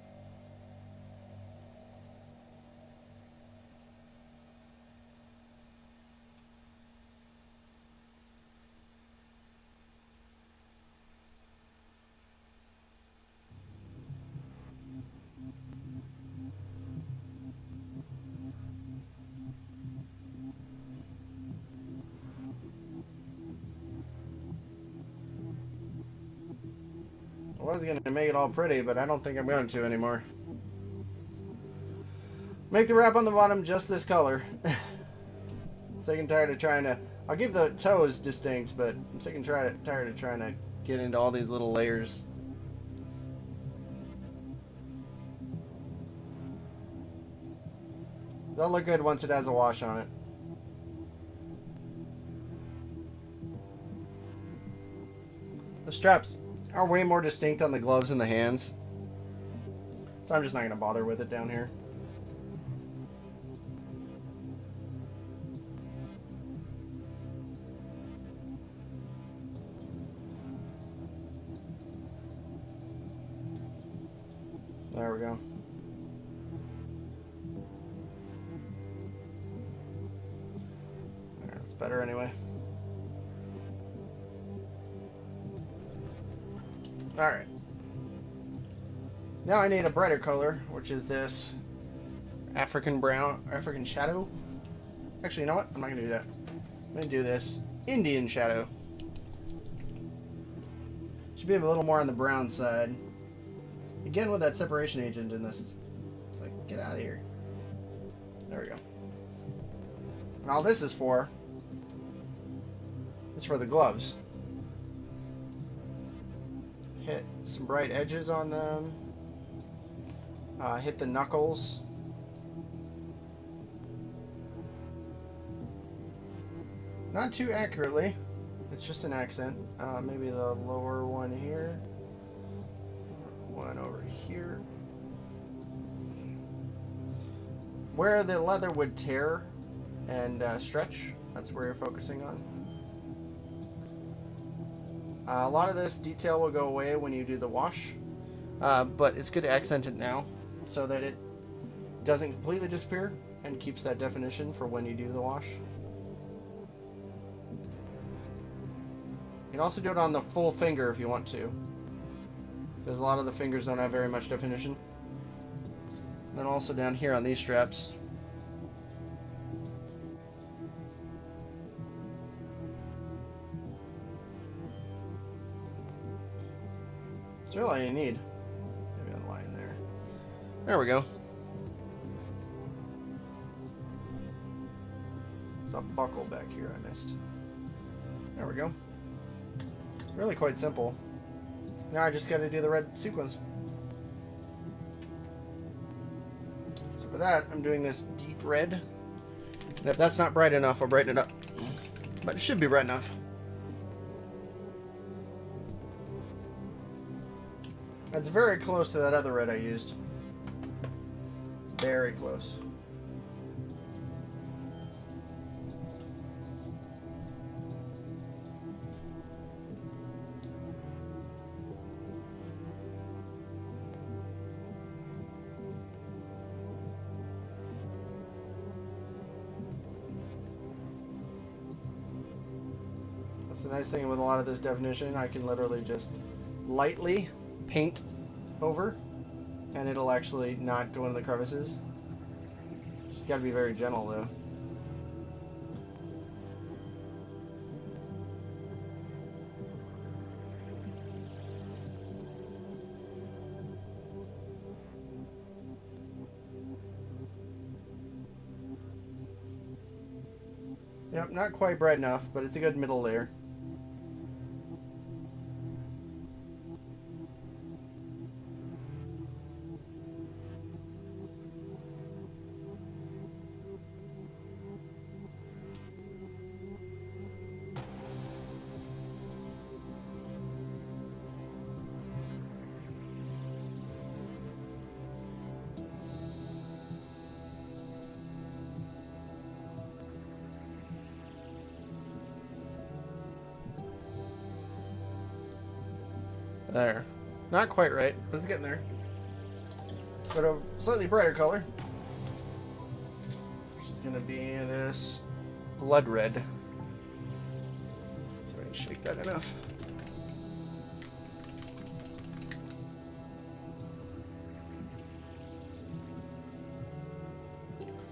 I was going to make it all pretty, but I don't think I'm going to anymore. Make the wrap on the bottom just this color. Sick and tired of trying to... I'll give the toes distinct, but I'm sick and tired of trying to get into all these little layers. They'll look good once it has a wash on it. The straps are way more distinct on the gloves and the hands, so I'm just not going to bother with it down here. There we go. There, that's better anyway. Alright. Now I need a brighter color, which is this African shadow. Actually, you know what? I'm not going to do that. I'm going to do this Indian shadow. Should be a little more on the brown side. Again, with that separation agent in this, it's like, get out of here. There we go. And all this is for the gloves. Hit some bright edges on them. Hit the knuckles. Not too accurately. It's just an accent. Maybe the lower one here. One over here. Where the leather would tear and stretch, that's where you're focusing on. A lot of this detail will go away when you do the wash, but it's good to accent it now so that it doesn't completely disappear and keeps that definition for when you do the wash. You can also do it on the full finger if you want to, because a lot of the fingers don't have very much definition. And then also down here on these straps. That's really all you need. Maybe on the line there. There we go. The buckle back here I missed. There we go. Really quite simple. Now I just got to do the red sequins. So for that, I'm doing this deep red. And if that's not bright enough, I'll brighten it up. But it should be bright enough. That's very close to that other red I used. Very close. That's the nice thing with a lot of this definition. I can literally just lightly paint over and it'll actually not go into the crevices. It's got to be very gentle though. Yep, not quite bright enough, but it's a good middle layer. There. Not quite right, but it's getting there. But a slightly brighter color. Which is going to be this blood red. So I can shake that enough.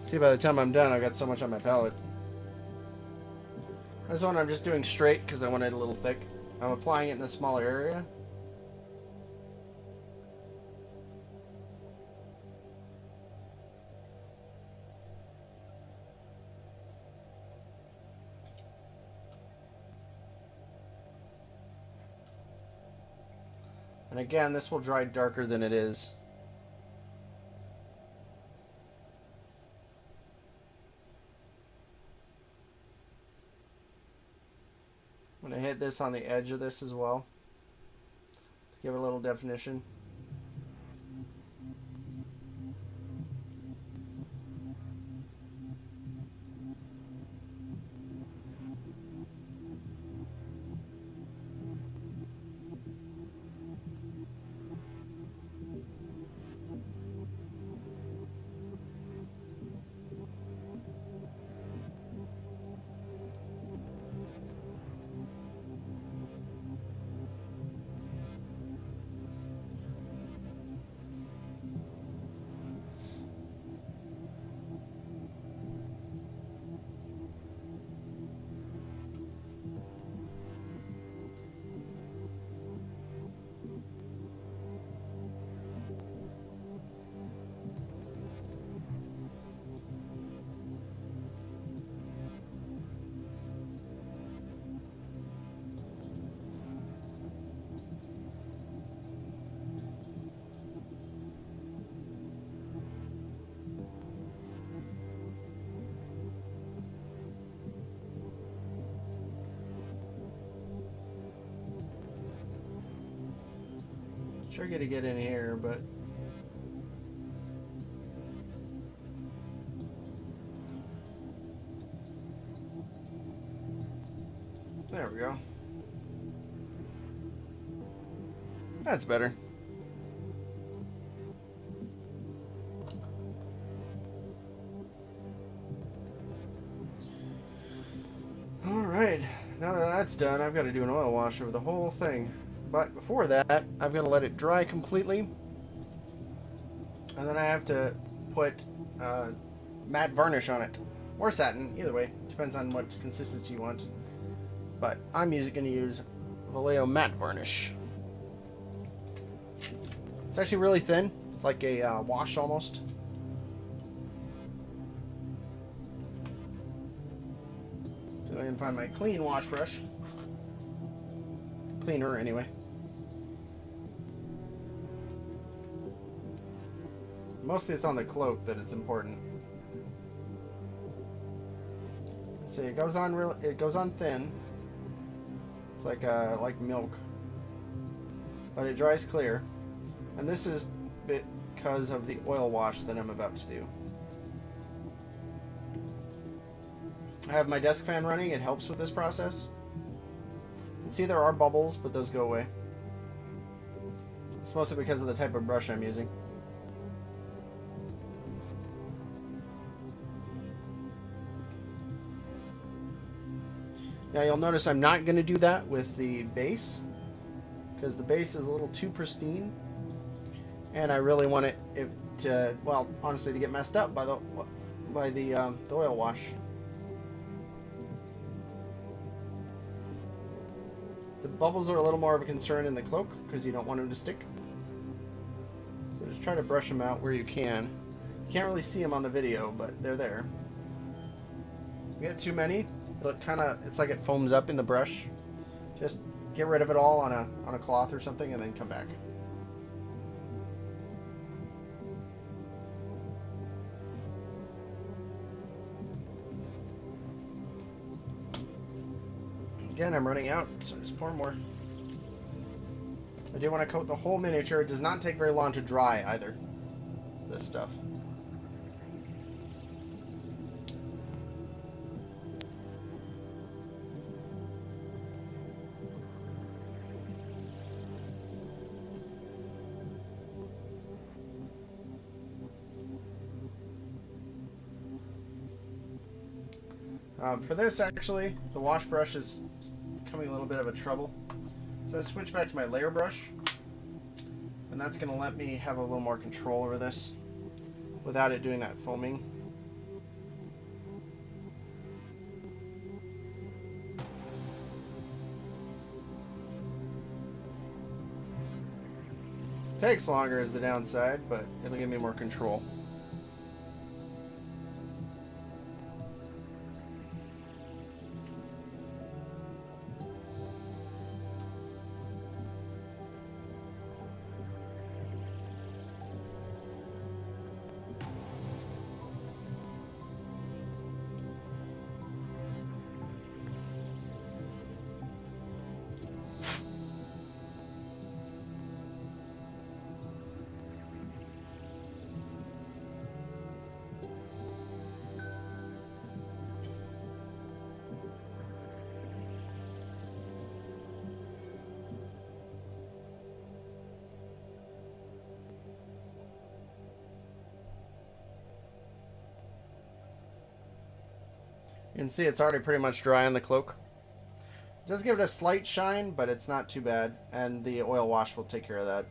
See, by the time I'm done, I've got so much on my palette. This one I'm just doing straight because I want it a little thick. I'm applying it in a smaller area. And again, this will dry darker than it is. I'm going to hit this on the edge of this as well to give it a little definition. Tricky to get in here, but there we go. That's better. Alright, now that that's done, I've got to do an oil wash over the whole thing. But before that, I've got to let it dry completely. And then I have to put matte varnish on it. Or satin, either way. Depends on what consistency you want. But I'm going to use Vallejo matte varnish. It's actually really thin. It's like a wash almost. So I can find my clean wash brush. Cleaner anyway. Mostly it's on the cloak that it's important. See, it goes on thin. It's like milk, but it dries clear. And this is because of the oil wash that I'm about to do. I have my desk fan running. It helps with this process. You can see there are bubbles, but those go away. It's mostly because of the type of brush I'm using. Now you'll notice I'm not going to do that with the base because the base is a little too pristine, and I really want it to, well, honestly, to get messed up by the oil wash. The bubbles are a little more of a concern in the cloak because you don't want them to stick. So just try to brush them out where you can. You can't really see them on the video, but they're there. If you get too many, it's like it foams up in the brush. Just get rid of it all on a cloth or something and then come back. Again, I'm running out, so just pour more. I do want to coat the whole miniature. It does not take very long to dry either, this stuff. For this, actually, the wash brush is becoming a little bit of a trouble. So I switch back to my layer brush, and that's going to let me have a little more control over this without it doing that foaming. Takes longer is the downside, but it'll give me more control. You can see it's already pretty much dry on the cloak. It does give it a slight shine, but it's not too bad, and the oil wash will take care of that.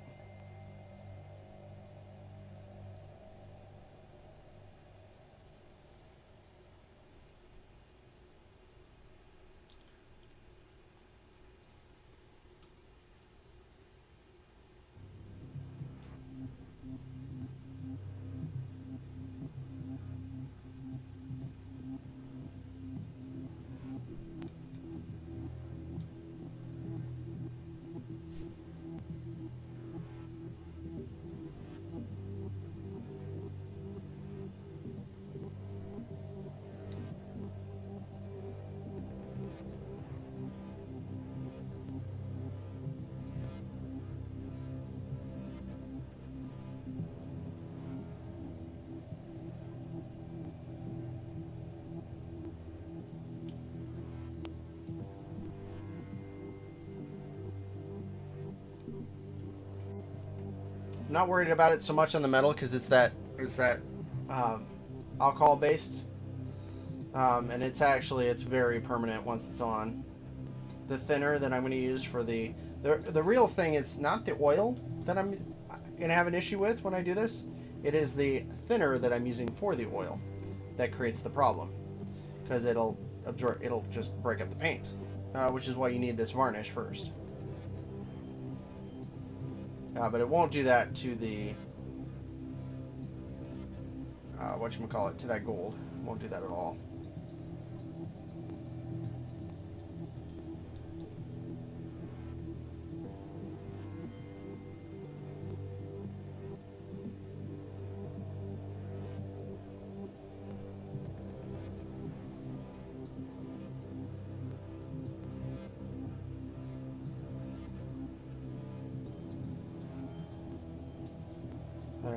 I'm not worried about it so much on the metal because it's that alcohol based, and it's very permanent once it's on. The thinner that I'm going to use for the real thing is not the oil that I'm going to have an issue with when I do this. It is the thinner that I'm using for the oil that creates the problem, because it'll just break up the paint, which is why you need this varnish first. But it won't do that to the to that gold. It won't do that at all.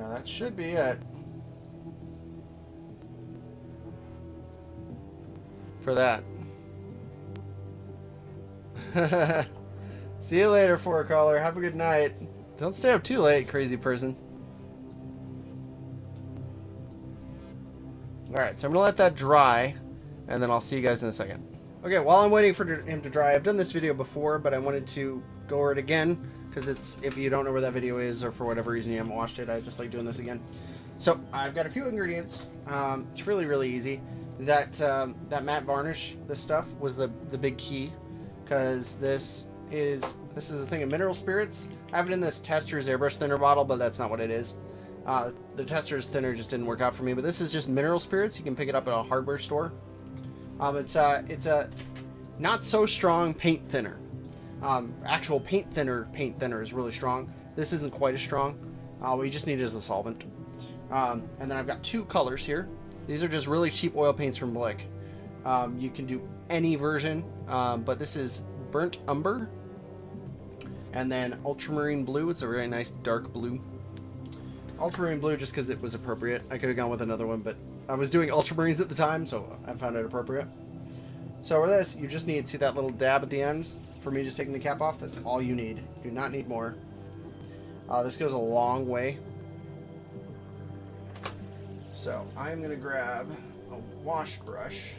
That should be it for that. See you later, four caller. Have a good night. Don't stay up too late, crazy person. Alright, so I'm gonna let that dry, and then I'll see you guys in a second. Okay, while I'm waiting for him to dry, I've done this video before, but I wanted to go over it again, because if you don't know where that video is, or for whatever reason you haven't watched it, I just like doing this again. So I've got a few ingredients. It's really easy. That matte varnish, this stuff was the big key, because this is a thing of mineral spirits. I have it in this Tester's airbrush thinner bottle, but that's not what it is. The Tester's thinner just didn't work out for me, but this is just mineral spirits. You can pick it up at a hardware store. It's a not so strong paint thinner. Actual paint thinner is really strong. This isn't quite as strong. What you just need is a solvent. And then I've got two colors here. These are just really cheap oil paints from Blick. You can do any version, but this is Burnt Umber, and then Ultramarine Blue. It's a really nice dark blue. Ultramarine Blue just because it was appropriate. I could have gone with another one, but I was doing Ultramarines at the time, so I found it appropriate. So for this, you just need, see that little dab at the end? For me just taking the cap off, that's all you need. You do not need more. This goes a long way. So I'm going to grab a wash brush.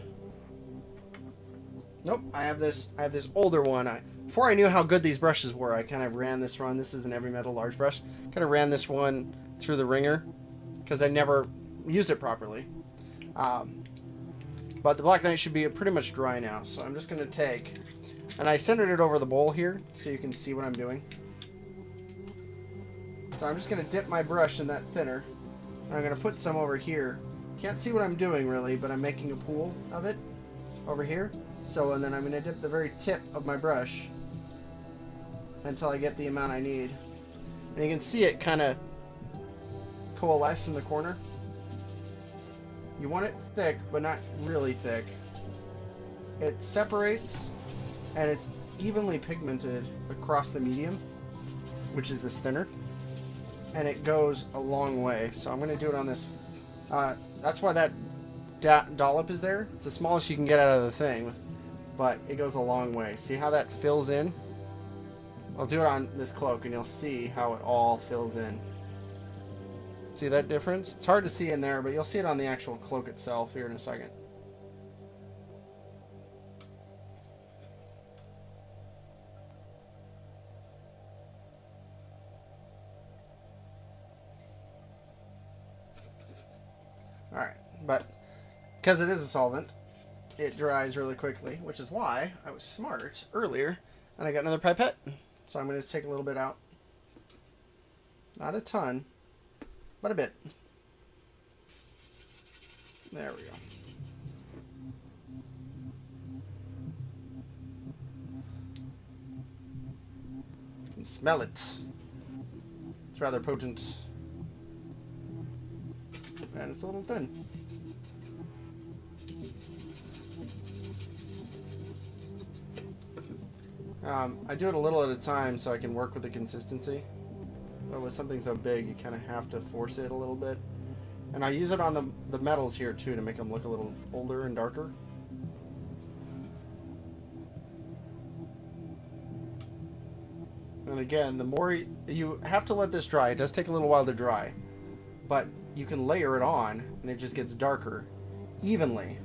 Nope, I have this older one. Before I knew how good these brushes were, I kind of ran this run. This is an Every Metal large brush. Kind of ran this one through the ringer because I never used it properly. But the Black Knight should be pretty much dry now. So I'm just going to take, and I centered it over the bowl here so you can see what I'm doing. So I'm just going to dip my brush in that thinner. And I'm going to put some over here. Can't see what I'm doing really, but I'm making a pool of it over here. So, and then I'm going to dip the very tip of my brush until I get the amount I need. And you can see it kind of coalesce in the corner. You want it thick, but not really thick. It separates, and it's evenly pigmented across the medium, which is this thinner. And it goes a long way. So I'm going to do it on this. That's why that dollop is there. It's the smallest you can get out of the thing, but it goes a long way. See how that fills in? I'll do it on this cloak and you'll see how it all fills in. See that difference? It's hard to see in there, but you'll see it on the actual cloak itself here in a second. Alright, but because it is a solvent, it dries really quickly, which is why I was smart earlier and I got another pipette. So I'm going to take a little bit out. Not a ton, but a bit. There we go. You can smell it. It's rather potent. And it's a little thin. I do it a little at a time so I can work with the consistency. But with something so big, you kind of have to force it a little bit. And I use it on the metals here too to make them look a little older and darker. And again, the more you have to let this dry. It does take a little while to dry. But you can layer it on and it just gets darker evenly.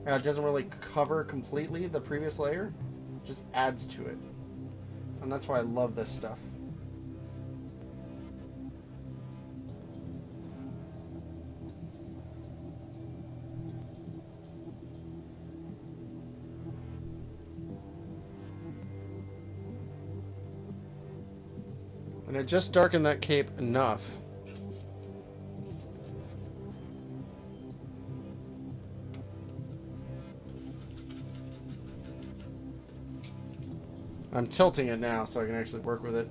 It doesn't really cover completely the previous layer. It just adds to it. And that's why I love this stuff. And it just darkened that cape enough. I'm tilting it now so I can actually work with it.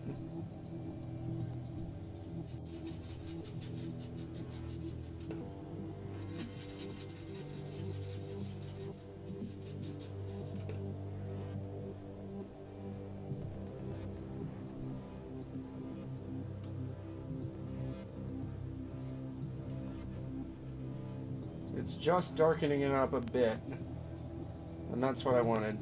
It's just darkening it up a bit. And that's what I wanted.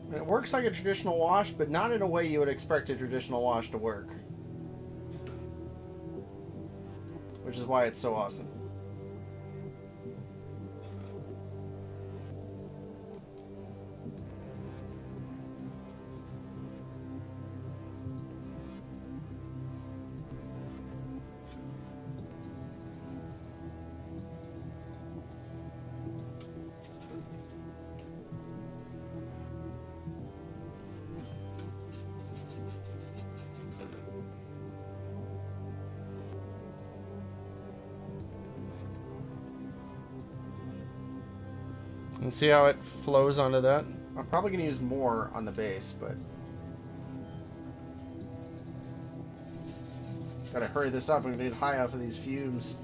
And it works like a traditional wash, but not in a way you would expect a traditional wash to work. Which is why it's so awesome. And see how it flows onto that? I'm probably going to use more on the base, but gotta hurry this up. I'm going to get high off of these fumes.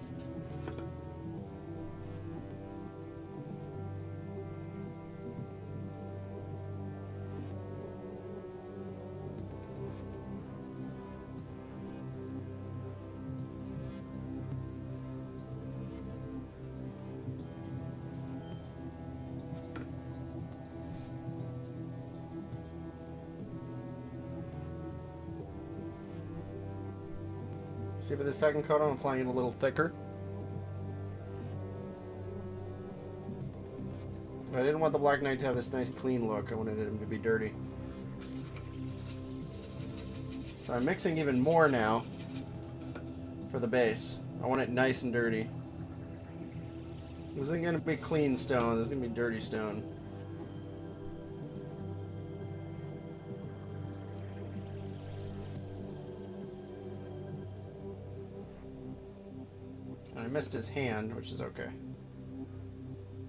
See, for the second coat, I'm applying it a little thicker. I didn't want the Black Knight to have this nice clean look. I wanted him to be dirty. So I'm mixing even more now for the base. I want it nice and dirty. This isn't going to be clean stone. This is going to be dirty stone. And I missed his hand, which is okay.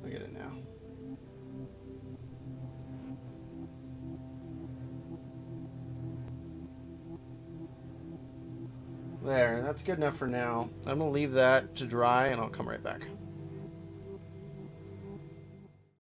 Look at it now. There, that's good enough for now. I'm going to leave that to dry and I'll come right back.